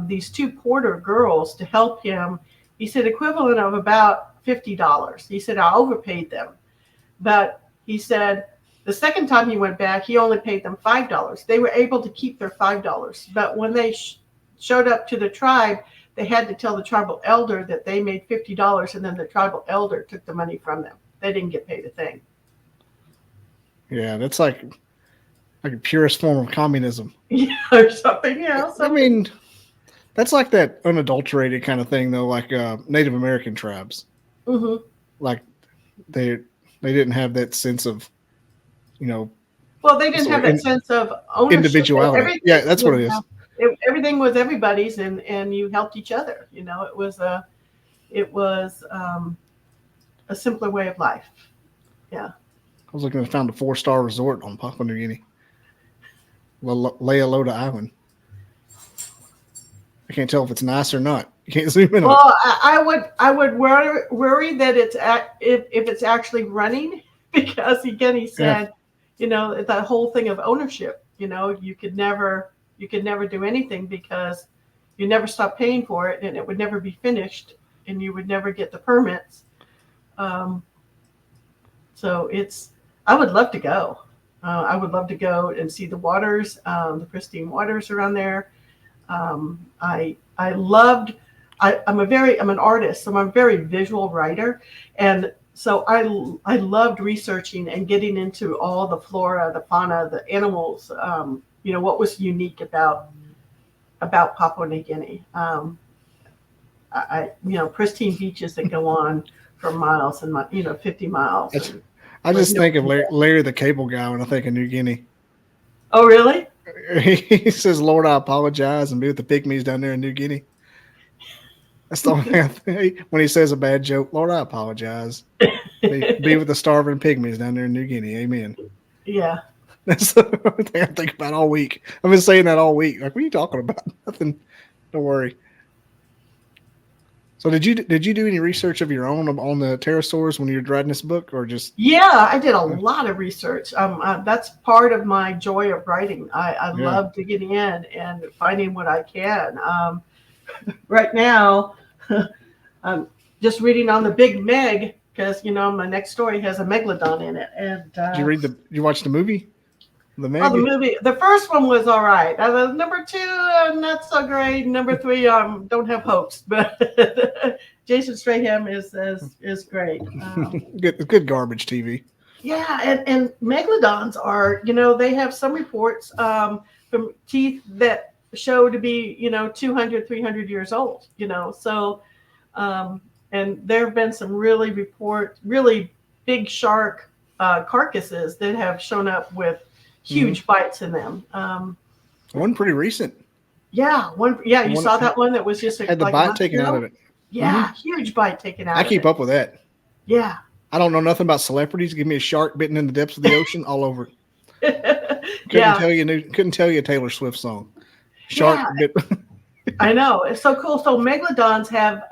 these 2 Porter girls to help him. He said equivalent of about $50. He said I overpaid them, but he said The second time he went back, he only paid them $5. They were able to keep their $5, but when they showed up to the tribe, they had to tell the tribal elder that they made $50, and then the tribal elder took the money from them. They didn't get paid a thing.
Yeah, that's like a purest form of communism.
Yeah, or something. Yeah, something.
I mean, that's like that unadulterated kind of thing, though. Like Native American tribes, like they didn't have that sense of,
Well, they didn't have that sense of ownership.
Individuality. Yeah, that's what it is.
Everything was everybody's, and you helped each other. It was a simpler way of life. Yeah.
I was looking to find a 4-star resort on Papua New Guinea, Lealota Island. I can't tell if it's nice or not. You can't zoom in.
Well, I would worry that if it's actually running, because again he said, that whole thing of ownership. You could never do anything because you never stop paying for it, and it would never be finished, and you would never get the permits. So I would love to go. I would love to go and see the waters, the pristine waters around there. I'm an artist, so I'm a very visual writer. And so I loved researching and getting into all the flora, the fauna, the animals, what was unique about Papua New Guinea. Pristine beaches that go on for miles and 50 miles.
I just think of Larry the Cable Guy when I think of New Guinea.
Oh, really?
He says, "Lord, I apologize," and be with the pygmies down there in New Guinea. That's the only thing I think. When he says a bad joke, "Lord, I apologize." Be with the starving pygmies down there in New Guinea. Amen.
Yeah.
That's the only thing I think about all week. I've been saying that all week. Like, what are you talking about? Nothing. Don't worry. So did you do any research of your own on the pterosaurs when you were writing this book, or just?
Yeah, I did a lot of research. That's part of my joy of writing. I love digging in and finding what I can. Right now, I'm just reading on the Big Meg because my next story has a megalodon in it. And
did you watch the movie? The Meg?
Oh, the movie. The first one was all right. Number 2, not so great. Number 3, don't have hopes. But Jason Statham is great.
Good garbage TV.
Yeah, and megalodons are, they have some reports from teeth that show to be, 200, 300 years old. So, and there have been some really big shark carcasses that have shown up with huge bites in them.
One pretty recent.
Yeah, you saw that one that was just
had the bite taken out of it.
Yeah, huge bite taken out.
I keep up with that.
Yeah.
I don't know nothing about celebrities. Give me a shark bitten in the depths of the ocean, all over. Couldn't tell you a Taylor Swift song. Shark bit.
I know, it's so cool. So megalodons have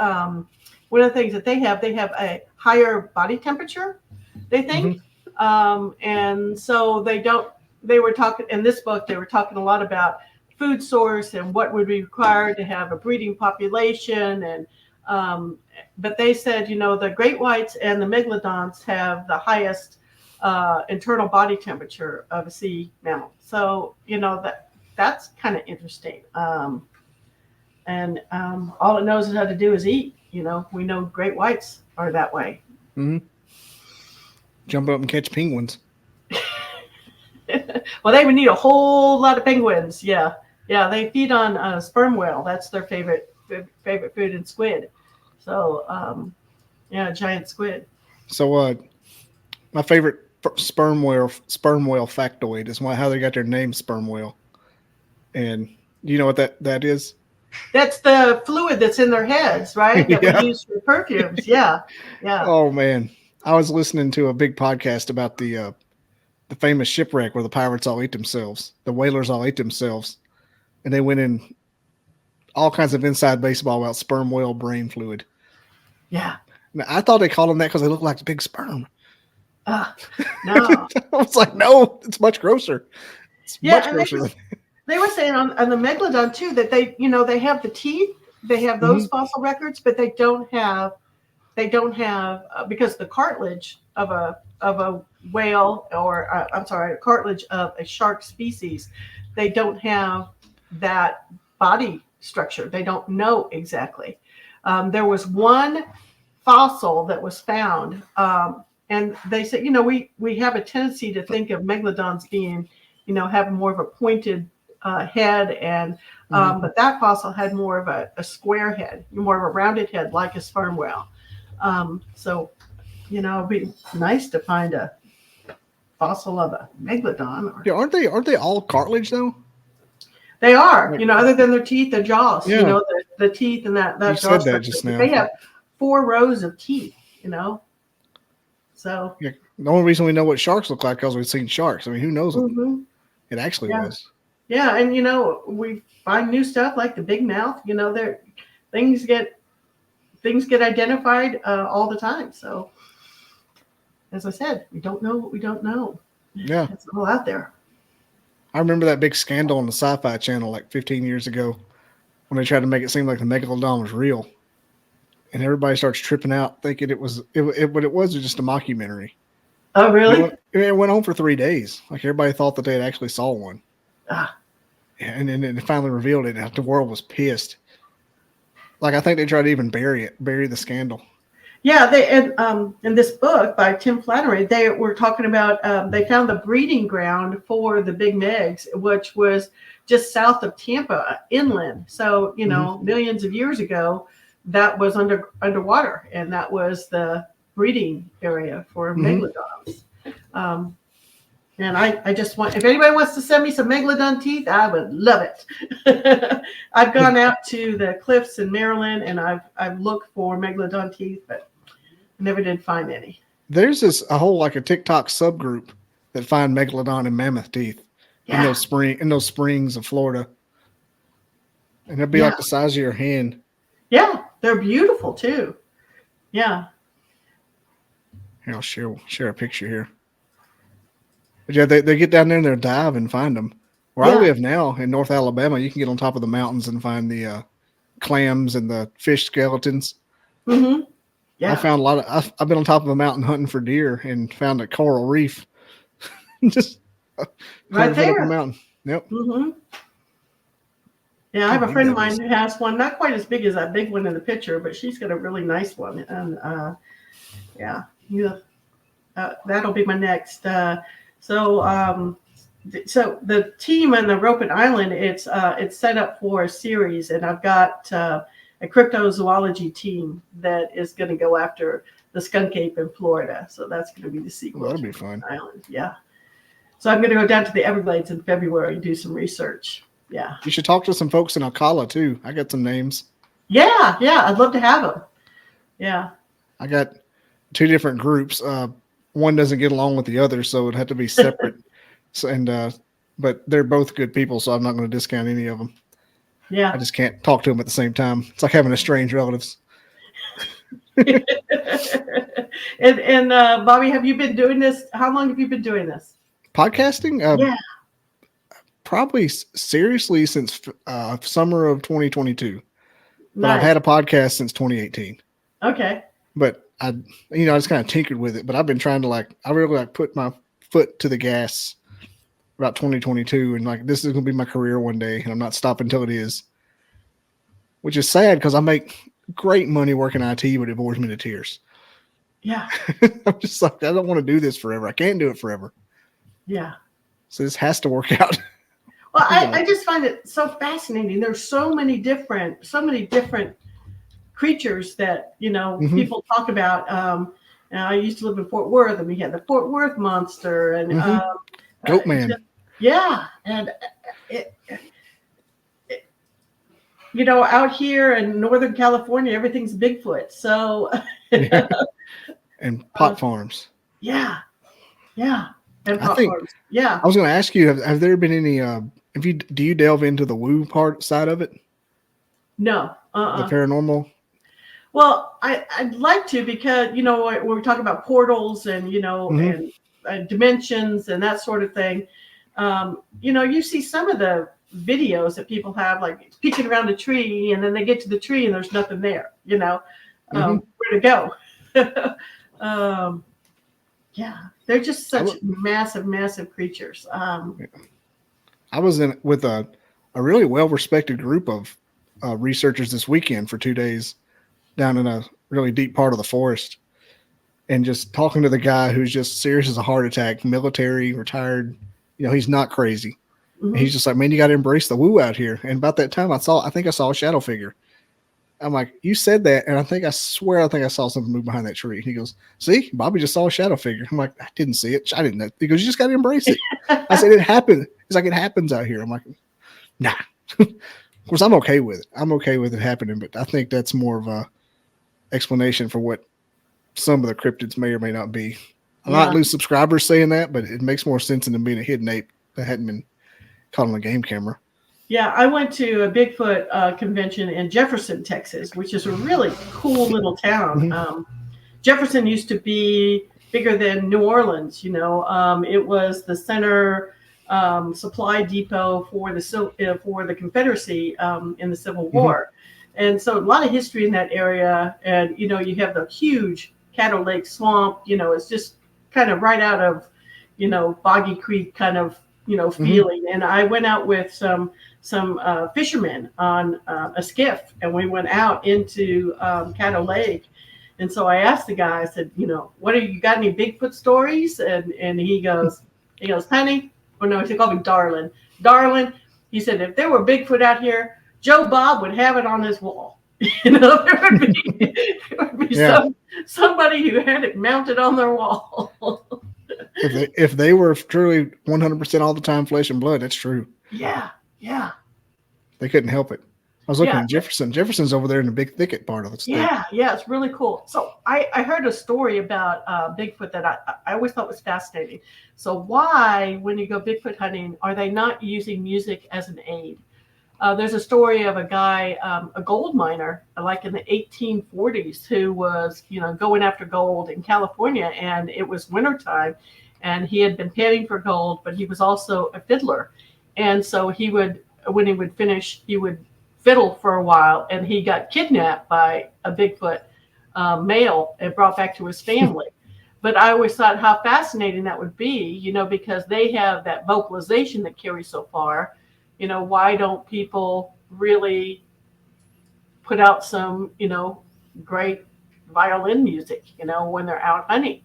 one of the things that they have a higher body temperature, they think, and so they were talking in this book. They were talking a lot about food source and what would be required to have a breeding population. And but they said, the great whites and the megalodons have the highest internal body temperature of a sea mammal. So that's kind of interesting. And all it knows how to do is eat. We know great whites are that way.
Mm-hmm. Jump up and catch penguins.
Well, they would need a whole lot of penguins. Yeah. They feed on sperm whale. That's their favorite food, and squid. So, giant squid.
So, my favorite sperm whale factoid is how they got their name, sperm whale. And do you know what that is?
That's the fluid that's in their heads, right? That we use for perfumes. Yeah.
Oh man, I was listening to a big podcast about the famous shipwreck where the pirates all ate themselves, the whalers all ate themselves, and they went in all kinds of inside baseball about sperm whale brain fluid.
Yeah.
Now, I thought they called them that because they look like big sperm.
No.
I was like, no, it's much grosser. It's much grosser.
They were saying on the megalodon too that they have the teeth, they have those fossil records, but they don't have they don't have because the cartilage of a whale or I'm sorry, cartilage of a shark species, they don't have that body structure. They don't know exactly. There was one fossil that was found, and they said, we have a tendency to think of megalodons being, having more of a pointed head, and but that fossil had more of a square head, more of a rounded head, like a sperm whale. So, it'd be nice to find a fossil of a megalodon.
Yeah, aren't they all cartilage though?
They are, other than their teeth, their jaws,
Yeah.
the teeth and that
You
jaw
said that just now.
They have 4 rows of teeth, So
yeah, the only reason we know what sharks look like because we've seen sharks. I mean, who knows what it actually
Yeah.
was?
Yeah, and we find new stuff like the big mouth. There things get identified all the time. So, as I said, we don't know what we don't know.
Yeah,
it's all out there.
I remember that big scandal on the Sci-Fi Channel like 15 years ago when they tried to make it seem like the megalodon was real, and everybody starts tripping out thinking it was but it was just a mockumentary.
Oh, really?
It went on for 3 days. Like everybody thought that they had actually saw one.
Ah.
And then it finally revealed it, and the world was pissed. Like I think they tried to even bury the scandal.
Yeah, in this book by Tim Flannery, they were talking about they found the breeding ground for the big megs, which was just south of Tampa, inland. So millions of years ago, that was underwater, and that was the breeding area for megalodons. And I just want, if anybody wants to send me some megalodon teeth, I would love it. I've gone out to the cliffs in Maryland, and I've looked for megalodon teeth, but never did find any.
There's a whole like a TikTok subgroup that find megalodon and mammoth teeth in those springs of Florida, and they'll be like the size of your hand.
Yeah, they're beautiful too. Yeah.
Here, I'll share a picture here. But yeah, they get down there and they'll dive and find them. Where I live now in North Alabama, you can get on top of the mountains and find the clams and the fish skeletons.
Mm-hmm. Yeah.
I found a lot of. I've been on top of a mountain hunting for deer and found a coral reef, just
right there.
Up a mountain. Yep.
Mm-hmm. Yeah, I have a friend of mine who has one, not quite as big as that big one in the picture, but she's got a really nice one, and that'll be my next. So the team on the Ropen Island, it's set up for a series, and I've got a cryptozoology team that is going to go after the skunk ape in Florida. So that's going to be the sequel.
That'll be fun.
Island. Yeah. So I'm going to go down to the Everglades in February and do some research. Yeah.
You should talk to some folks in Ocala too. I got some names.
Yeah. I'd love to have them. Yeah.
I got 2 different groups. One doesn't get along with the other, so it'd have to be separate. But they're both good people, so I'm not going to discount any of them.
Yeah.
I just can't talk to them at the same time. It's like having estranged relatives.
and Bobby, have you been doing this? How long have you been doing this?
Podcasting?
Yeah.
Probably seriously since summer of 2022. But
Nice.
I've had a podcast since 2018.
Okay.
But I just kind of tinkered with it. But I've been trying to I really put my foot to the gas about 2022, and this is going to be my career one day, and I'm not stopping until it is. Which is sad because I make great money working IT, but it bores me to tears.
Yeah.
I'm just I don't want to do this forever. I can't do it forever.
Yeah.
So this has to work out.
Well, I just find it so fascinating. There's so many different creatures that people talk about. I used to live in Fort Worth, and we had the Fort Worth monster and
Goat Man.
And out here in Northern California, everything's Bigfoot. So
and pot farms.
Yeah. And pot
think,
farms. Yeah.
I was going to ask you, have there been any? Do you delve into the woo side of it?
No.
The paranormal.
Well, I'd like to, because when we talk about portals and and dimensions and that sort of thing, you see some of the videos that people have, like peeking around a tree, and then they get to the tree and there's nothing there. Where to go. Yeah, they're just such massive, massive creatures.
I was in with a really well-respected group of researchers this weekend for 2 days down in a really deep part of the forest, and just talking to the guy who's just serious as a heart attack, military, retired. He's not crazy.
Mhm.
He's just like, man, you got to embrace the woo out here. And about that time, I think I saw a shadow figure. I'm like, you said that, and I think I saw something move behind that tree. He goes, see, Bobby just saw a shadow figure. I'm like, I didn't see it. I didn't know. He goes, you just got to embrace it. I said, it happened. He's like, it happens out here. I'm like, nah. Of course, I'm okay with it. I'm okay with it happening, but I think that's more of a explanation for what some of the cryptids may or may not be. I might lose subscribers saying that, but it makes more sense than being a hidden ape that hadn't been caught on a game camera.
Yeah, I went to a Bigfoot convention in Jefferson, Texas, which is a really cool little town.
Mm-hmm.
Jefferson used to be bigger than New Orleans. It was the center supply depot for the Confederacy in the Civil War, and so a lot of history in that area. And you have the huge Caddo Lake swamp. It's just kind of right out of Boggy Creek kind of feeling. And I went out with some fishermen on a skiff, and we went out into Caddo Lake. And so I asked the guy, I said, what you got any Bigfoot stories? And he goes, honey, he called me darling. He said, if there were Bigfoot out here, Joe Bob would have it on his wall. There would be somebody who had it mounted on their wall.
If they were truly 100% all the time flesh and blood, that's true.
Yeah.
They couldn't help it. I was looking at Jefferson. Jefferson's over there in the big thicket part of the state.
Yeah, it's really cool. So I heard a story about Bigfoot that I always thought was fascinating. So why, when you go Bigfoot hunting, are they not using music as an aid? There's a story of a guy, a gold miner, like in the 1840s, who was, going after gold in California, and it was wintertime, and he had been panning for gold, but he was also a fiddler. And so when he would finish, he would fiddle for a while, and he got kidnapped by a Bigfoot male and brought back to his family. But I always thought how fascinating that would be, because they have that vocalization that carries so far. Why don't people really put out some, great violin music, when they're out hunting?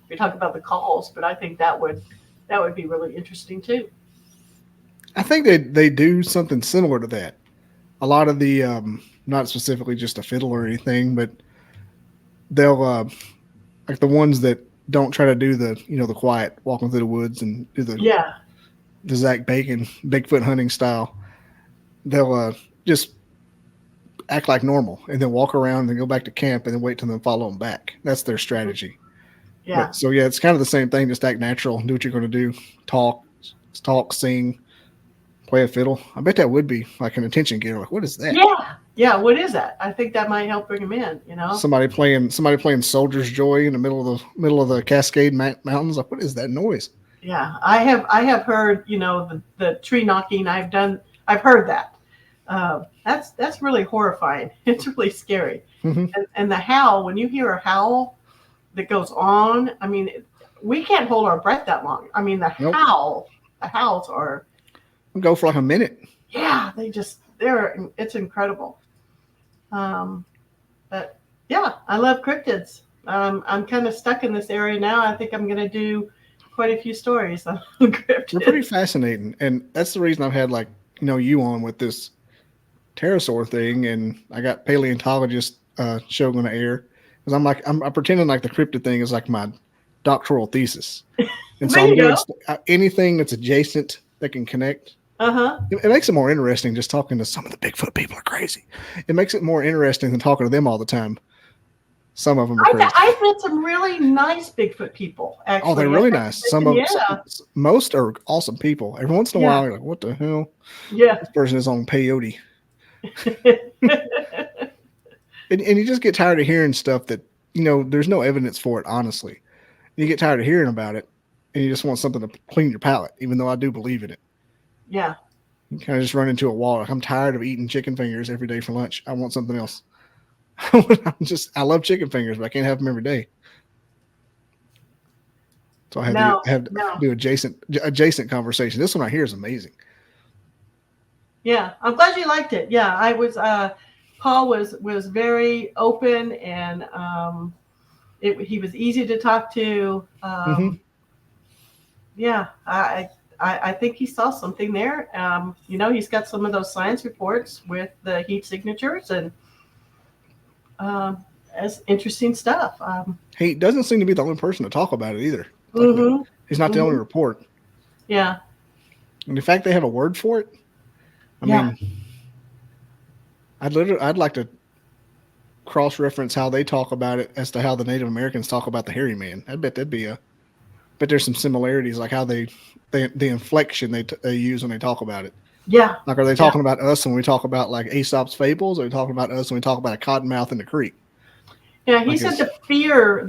We talk about the calls, but I think that would be really interesting too.
I think they do something similar to that. A lot of the, not specifically just a fiddle or anything, but they'll, like the ones that don't try to do the, the quiet walking through the woods and do the Zach Bacon Bigfoot hunting style. They'll just act like normal and then walk around and go back to camp and then wait till them follow them back. That's their strategy.
Yeah.
So it's kind of the same thing. Just act natural, do what you're going to do, talk, sing, play a fiddle. I bet that would be like an attention getter. Like, what is that?
Yeah. What is that? I think that might help bring them in.
Somebody playing Soldier's Joy in the middle of the Cascade Mountains. Like, what is that noise?
Yeah, I have heard, the tree knocking. I've heard that. That's really horrifying. It's really scary.
Mm-hmm.
And the howl, when you hear a howl that goes on, I mean, we can't hold our breath that long. I mean, the howls are
go for like a minute.
Yeah, it's incredible. But yeah, I love cryptids. I'm kind of stuck in this area now. I think I'm going to do quite a few stories on cryptids.
They're pretty fascinating, and that's the reason I've had you on with this pterosaur thing, and I got paleontologist show going to air because I'm pretending like the cryptid thing is like my doctoral thesis, and so I'm doing anything that's adjacent that can connect. It makes it more interesting just talking to some of the Bigfoot people are crazy. It makes it more interesting than talking to them all the time. Some of them are crazy.
I've met some really nice Bigfoot people, actually.
Oh, they're really nice. Most are awesome people. Every once in a while, you're like, what the hell?
Yeah.
This person is on peyote. and you just get tired of hearing stuff that, there's no evidence for it, honestly. You get tired of hearing about it, and you just want something to clean your palate, even though I do believe in it.
Yeah.
You kind of just run into a wall. Like, I'm tired of eating chicken fingers every day for lunch. I want something else. I love chicken fingers, but I can't have them every day. So I had to do adjacent conversation. This one right here is amazing.
Yeah, I'm glad you liked it. Yeah, I was. Paul was very open, and he was easy to talk to. Yeah, I think he saw something there. He's got some of those science reports with the heat signatures, and that's interesting stuff.
He doesn't seem to be the only person to talk about it either. He's not the only report.
Yeah.
And in fact, they have a word for it. I mean, I'd like to cross-reference how they talk about it as to how the Native Americans talk about the hairy man. I bet there's some similarities, like how the inflection they use when they talk about it.
Yeah.
Like, are they talking about us when we talk about like Aesop's fables, or are they talking about us when we talk about a cottonmouth in the creek?
Yeah, he said the fear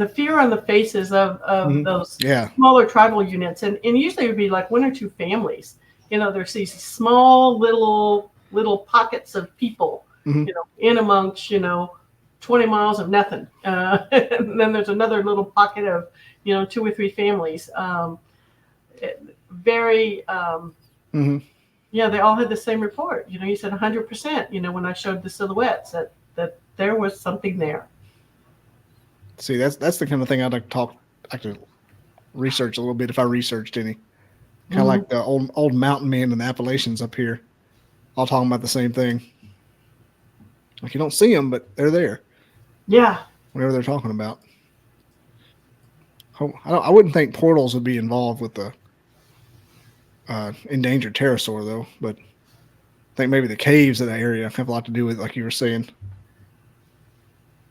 on the faces of those smaller tribal units, and usually it would be like one or two families. There's these small little pockets of people, in amongst 20 miles of nothing, and then there's another little pocket of 2 or 3 families. Very. Yeah, they all had the same report. He said 100%. When I showed the silhouettes, that there was something there.
See, that's the kind of thing I'd like to research a little bit if I researched any. Kind of like the old mountain men in the Appalachians up here, all talking about the same thing. Like, you don't see them, but they're there.
Yeah.
Whatever they're talking about. I wouldn't think portals would be involved with the endangered pterosaur, though. But I think maybe the caves in that area have a lot to do with, like you were saying.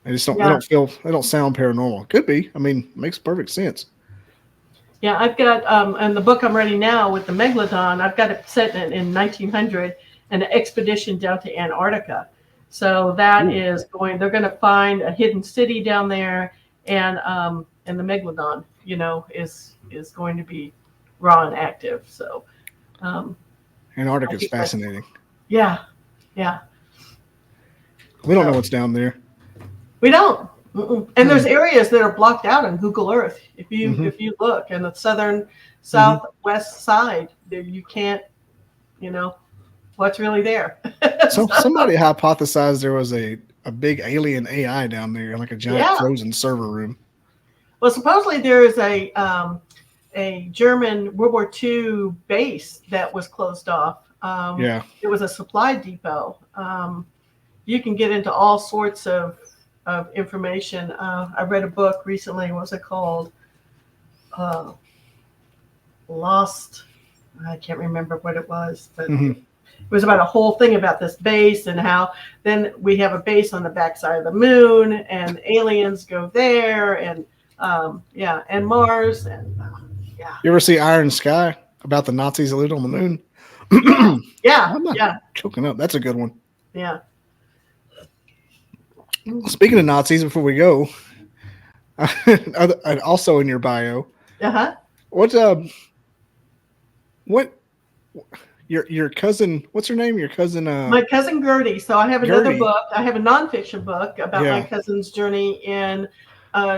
They just don't. They don't sound paranormal. Could be. I mean, it makes perfect sense.
Yeah, I've got in the book I'm reading now with the megalodon. I've got it set in 1900, an expedition down to Antarctica. So that is going. They're going to find a hidden city down there, and the megalodon, is going to be raw and active. So
Antarctica is fascinating.
Yeah.
We don't know what's down there.
We don't. And there's areas that are blocked out on Google Earth. If you look in the southwest side, there you can't, what's really there.
So somebody hypothesized there was a big alien AI down there, like a giant frozen server room.
Well, supposedly there is a German World War II base that was closed off. It was a supply depot. You can get into all sorts of information. I read a book recently. What was it called? Lost. I can't remember what it was, but it was about a whole thing about this base and how then we have a base on the backside of the moon, and aliens go there, and and Mars, and
You ever see Iron Sky about the Nazis that lived on the moon?
Yeah.
Choking up. That's a good one.
Yeah.
Speaking of Nazis, before we go, also in your bio, what your cousin? What's her name? Your cousin?
My cousin Gerti. So I have another book. I have a nonfiction book about my cousin's journey in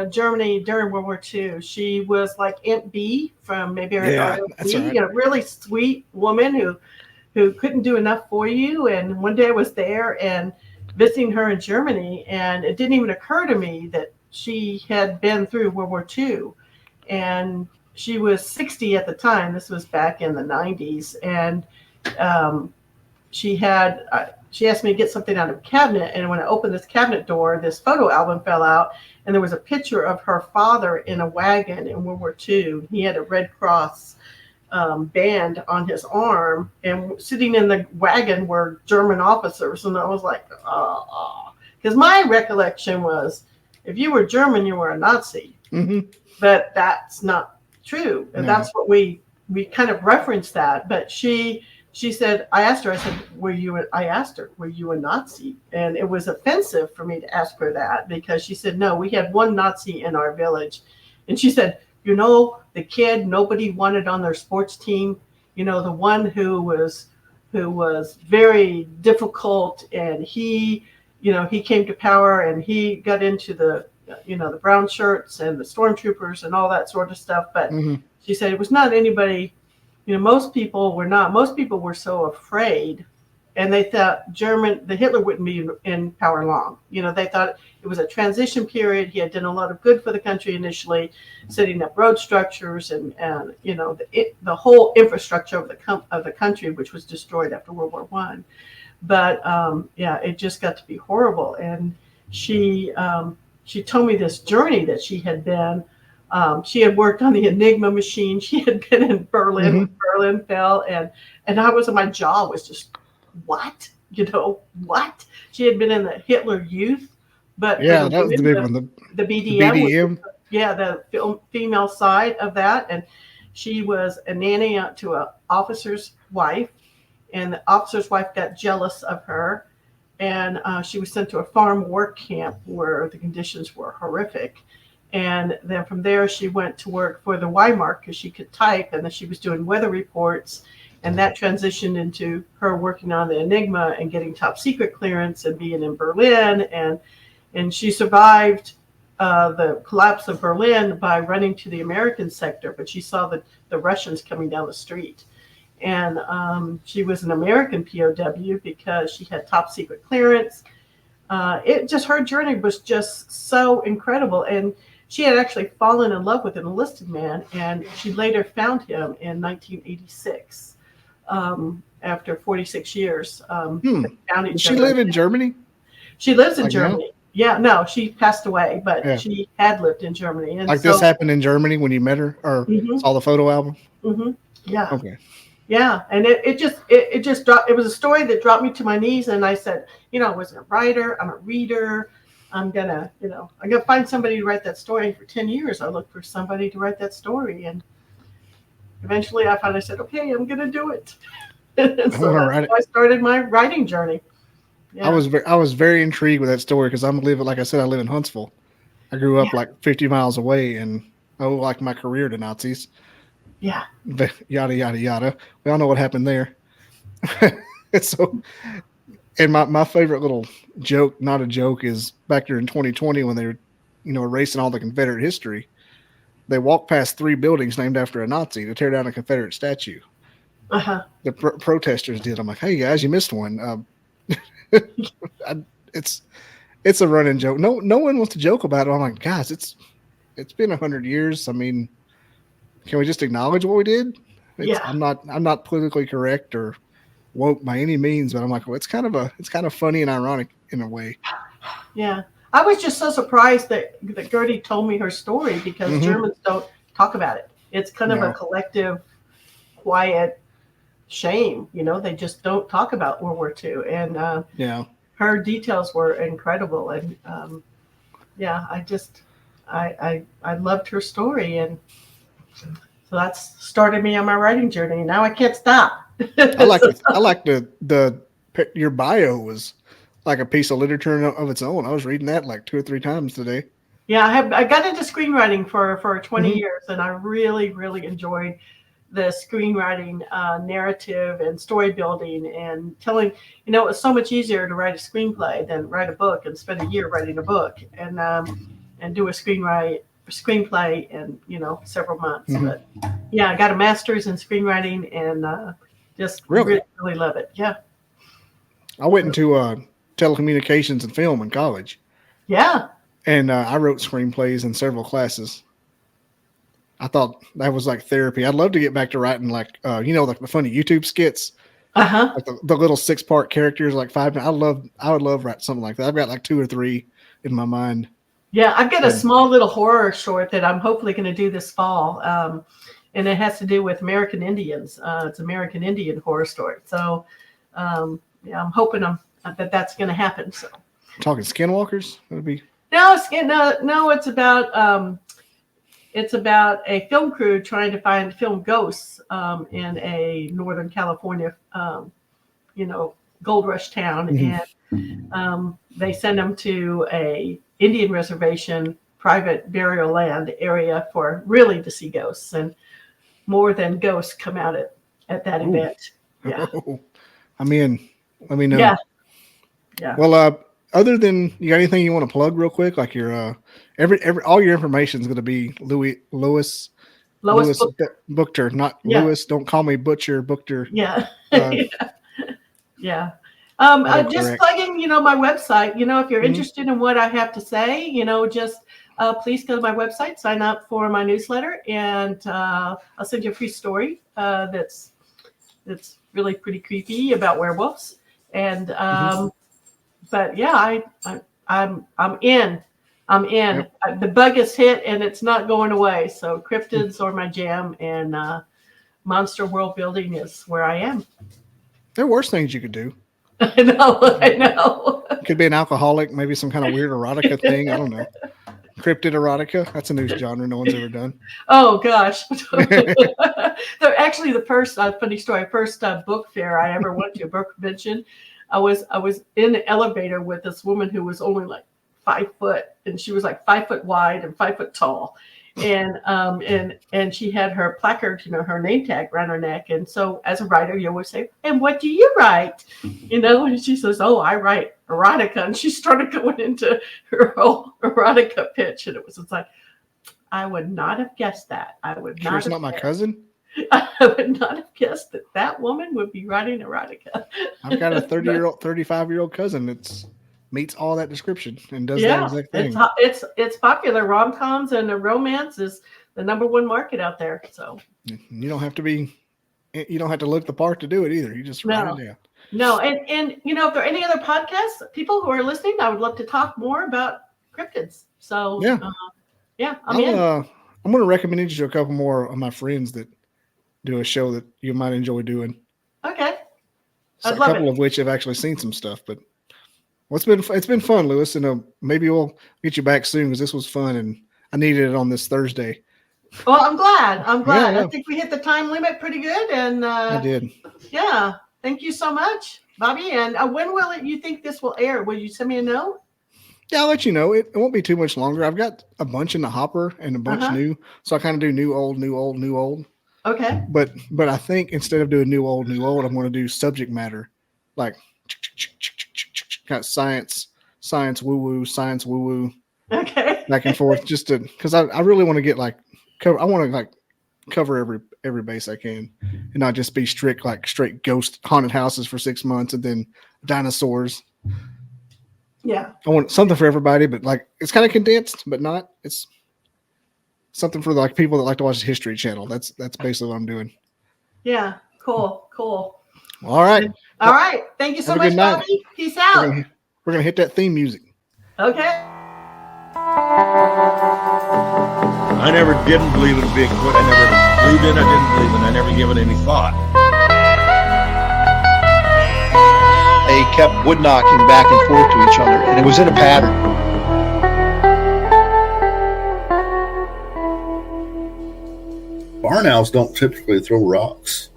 Germany during World War II. She was like Aunt B from maybe
that's right.
A really sweet woman who couldn't do enough for you. And one day I was there and visiting her in Germany, and it didn't even occur to me that she had been through World War II. And she was 60 at the time. This was back in the 90s. And she asked me to get something out of a cabinet. And when I opened this cabinet door, this photo album fell out. And there was a picture of her father in a wagon in World War II. He had a Red Cross band on his arm, and sitting in the wagon were German officers. And I was like, because my recollection was, if you were German, you were a Nazi. But that's not true. And that's what we kind of referenced that. But she said, I asked her, were you a Nazi? And it was offensive for me to ask her that, because she said, no, we had one Nazi in our village. And she said, the kid nobody wanted on their sports team, the one who was very difficult, and he he came to power and he got into the brown shirts and the stormtroopers and all that sort of stuff. But she said it was not anybody. Most people were not. Most people were so afraid, and they thought the Hitler wouldn't be in power long. They thought it was a transition period. He had done a lot of good for the country initially, setting up road structures and the whole infrastructure of the country, which was destroyed after World War I. But it just got to be horrible. And she told me this journey that she had been. She had worked on the Enigma machine. She had been in Berlin when Berlin fell, and my jaw was just what? What? She had been in the Hitler Youth, but
that was the big one.
The BDM. The female side of that, and she was a nanny to an officer's wife, and the officer's wife got jealous of her, and she was sent to a farm work camp where the conditions were horrific. And then from there, she went to work for the Weimar because she could type, and then she was doing weather reports, and that transitioned into her working on the Enigma and getting top secret clearance and being in Berlin, and she survived the collapse of Berlin by running to the American sector, but she saw the Russians coming down the street. And she was an American POW because she had top secret clearance. Her journey was just so incredible. And she had actually fallen in love with an enlisted man, and she later found him in 1986 after 46 years.
Does she live in Germany?
She lives in Germany. Now? Yeah, no, she passed away, but she had lived in Germany. And
this happened in Germany when you met her or saw the photo album?
Yeah.
Okay.
Yeah, and it just dropped. It was a story that dropped me to my knees, and I said, I wasn't a writer. I'm a reader. I'm gonna find somebody to write that story. For 10 years, I looked for somebody to write that story, and eventually, I finally said, "Okay, I'm gonna do it." And so that's how I started my writing journey. Yeah.
I was very intrigued with that story because like I said, I live in Huntsville. I grew up like 50 miles away, and like my career to Nazis.
Yeah.
Yada yada yada. We all know what happened there. So, and my favorite little joke, not a joke, is back there in 2020 when they were, erasing all the Confederate history. They walked past 3 buildings named after a Nazi to tear down a Confederate statue. The protesters did. I'm like, hey guys, you missed one. It's a running joke. No one wants to joke about it. I'm like, guys, it's been 100 years. I mean, can we just acknowledge what we did? I'm not politically correct or woke by any means, but I'm like, well, it's kind of funny and ironic in a way.
Yeah, I was just so surprised that Gerti told me her story because Germans don't talk about it. It's kind of a collective, quiet shame. They just don't talk about World War II, and her details were incredible, and I loved her story, and so that's started me on my writing journey. Now I can't stop.
I like your bio was like a piece of literature of its own. I was reading that like 2 or 3 times today.
Yeah, I got into screenwriting for 20 years, and I really, really enjoyed the screenwriting narrative and story building and telling. It was so much easier to write a screenplay than write a book and spend a year writing a book and do a screenplay in several months. But I got a master's in screenwriting and just really love it. Yeah,
I went into telecommunications and film in college.
Yeah,
and I wrote screenplays in several classes. I thought that was like therapy. I'd love to get back to writing like like the funny YouTube skits. Like the little 6-part characters, like 5. I would love write something like that. I've got like 2 or 3 in my mind.
Yeah, I've got a small little horror short that I'm hopefully going to do this fall. And it has to do with American Indians. It's American Indian horror story. So I'm hoping that's going to happen. So
talking skinwalkers? That'd be
no, it's about a film crew trying to film ghosts in a Northern California, gold rush town, and they send them to a Indian reservation, private burial land area to see ghosts, and more than ghosts come out at that event. Yeah,
I'm in. Let me know.
Yeah.
Well, other than you got anything you want to plug real quick, like your every all your information is going to be Lois Buchter, not Lewis. Don't call me Butcher Buchter.
Yeah.
Uh,
Yeah. Just
Autocorrect.
plugging, my website. If you're interested in what I have to say, just please go to my website, sign up for my newsletter, and I'll send you a free story that's really pretty creepy about werewolves. And but yeah, I'm in. Yep. The bug is hit and it's not going away. So cryptids are my jam, and monster world building is where I am.
There are worse things you could do.
I know.
Could be an alcoholic, maybe some kind of weird erotica thing. I don't know. Cryptid erotica. That's a new genre no one's ever done.
Oh gosh. Actually, the first funny story. First book fair I ever went to, a book convention. I was in the elevator with this woman who was only like 5 foot, and she was like 5 foot wide and 5 foot tall. And she had her placard, her name tag around her neck. And so as a writer, you always say, "And what do you write?" And she says, "Oh, I write erotica." And she started going into her whole erotica pitch. And it was just like, I would not have guessed that. I would not.
She's not my cousin.
I would not have guessed that woman would be writing erotica.
I've got a 35-year-old cousin that's meets all that description and does that exact thing.
It's popular. Rom-coms and romance is the #1 market out there. So
you don't have to look the part to do it either. You just write it down.
No, and if there are any other podcasts, people who are listening, I would love to talk more about cryptids. So I'm in.
I'm going to recommend you to a couple more of my friends that do a show that you might enjoy doing.
Okay,
so a couple of which have actually seen some stuff, but. Well, it's been fun, Lewis, and maybe we'll get you back soon because this was fun and I needed it on this Thursday. Well,
I'm glad. Yeah. I think we hit the time limit pretty good, and
I did.
Yeah, thank you so much, Bobby. And when will you think this will air? Will you send me a note?
Yeah, I'll let you know. It won't be too much longer. I've got a bunch in the hopper and a bunch new, so I kind of do new, old, new, old, new, old.
Okay.
But I think instead of doing new, old, I'm going to do subject matter, like. Kind of science woo-woo,
okay,
back and forth, just to because I really want to get I want to cover every base I can and not just be straight ghost haunted houses for 6 months and then dinosaurs.
Yeah,
I want something for everybody, but it's kind of condensed, but not. It's something for people that like to watch the History Channel. That's basically what I'm doing.
Yeah, cool.
All right.
Thank you so much, Bobby. Peace out.
We're gonna hit that theme music.
Okay.
I never didn't believe in Bigfoot. I never believed in it. I didn't believe in it. I never gave it any thought.
They kept wood knocking back and forth to each other, and it was in a pattern.
Barn owls don't typically throw rocks.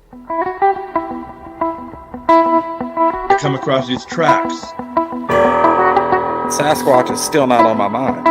I come across these tracks.
Sasquatch is still not on my mind.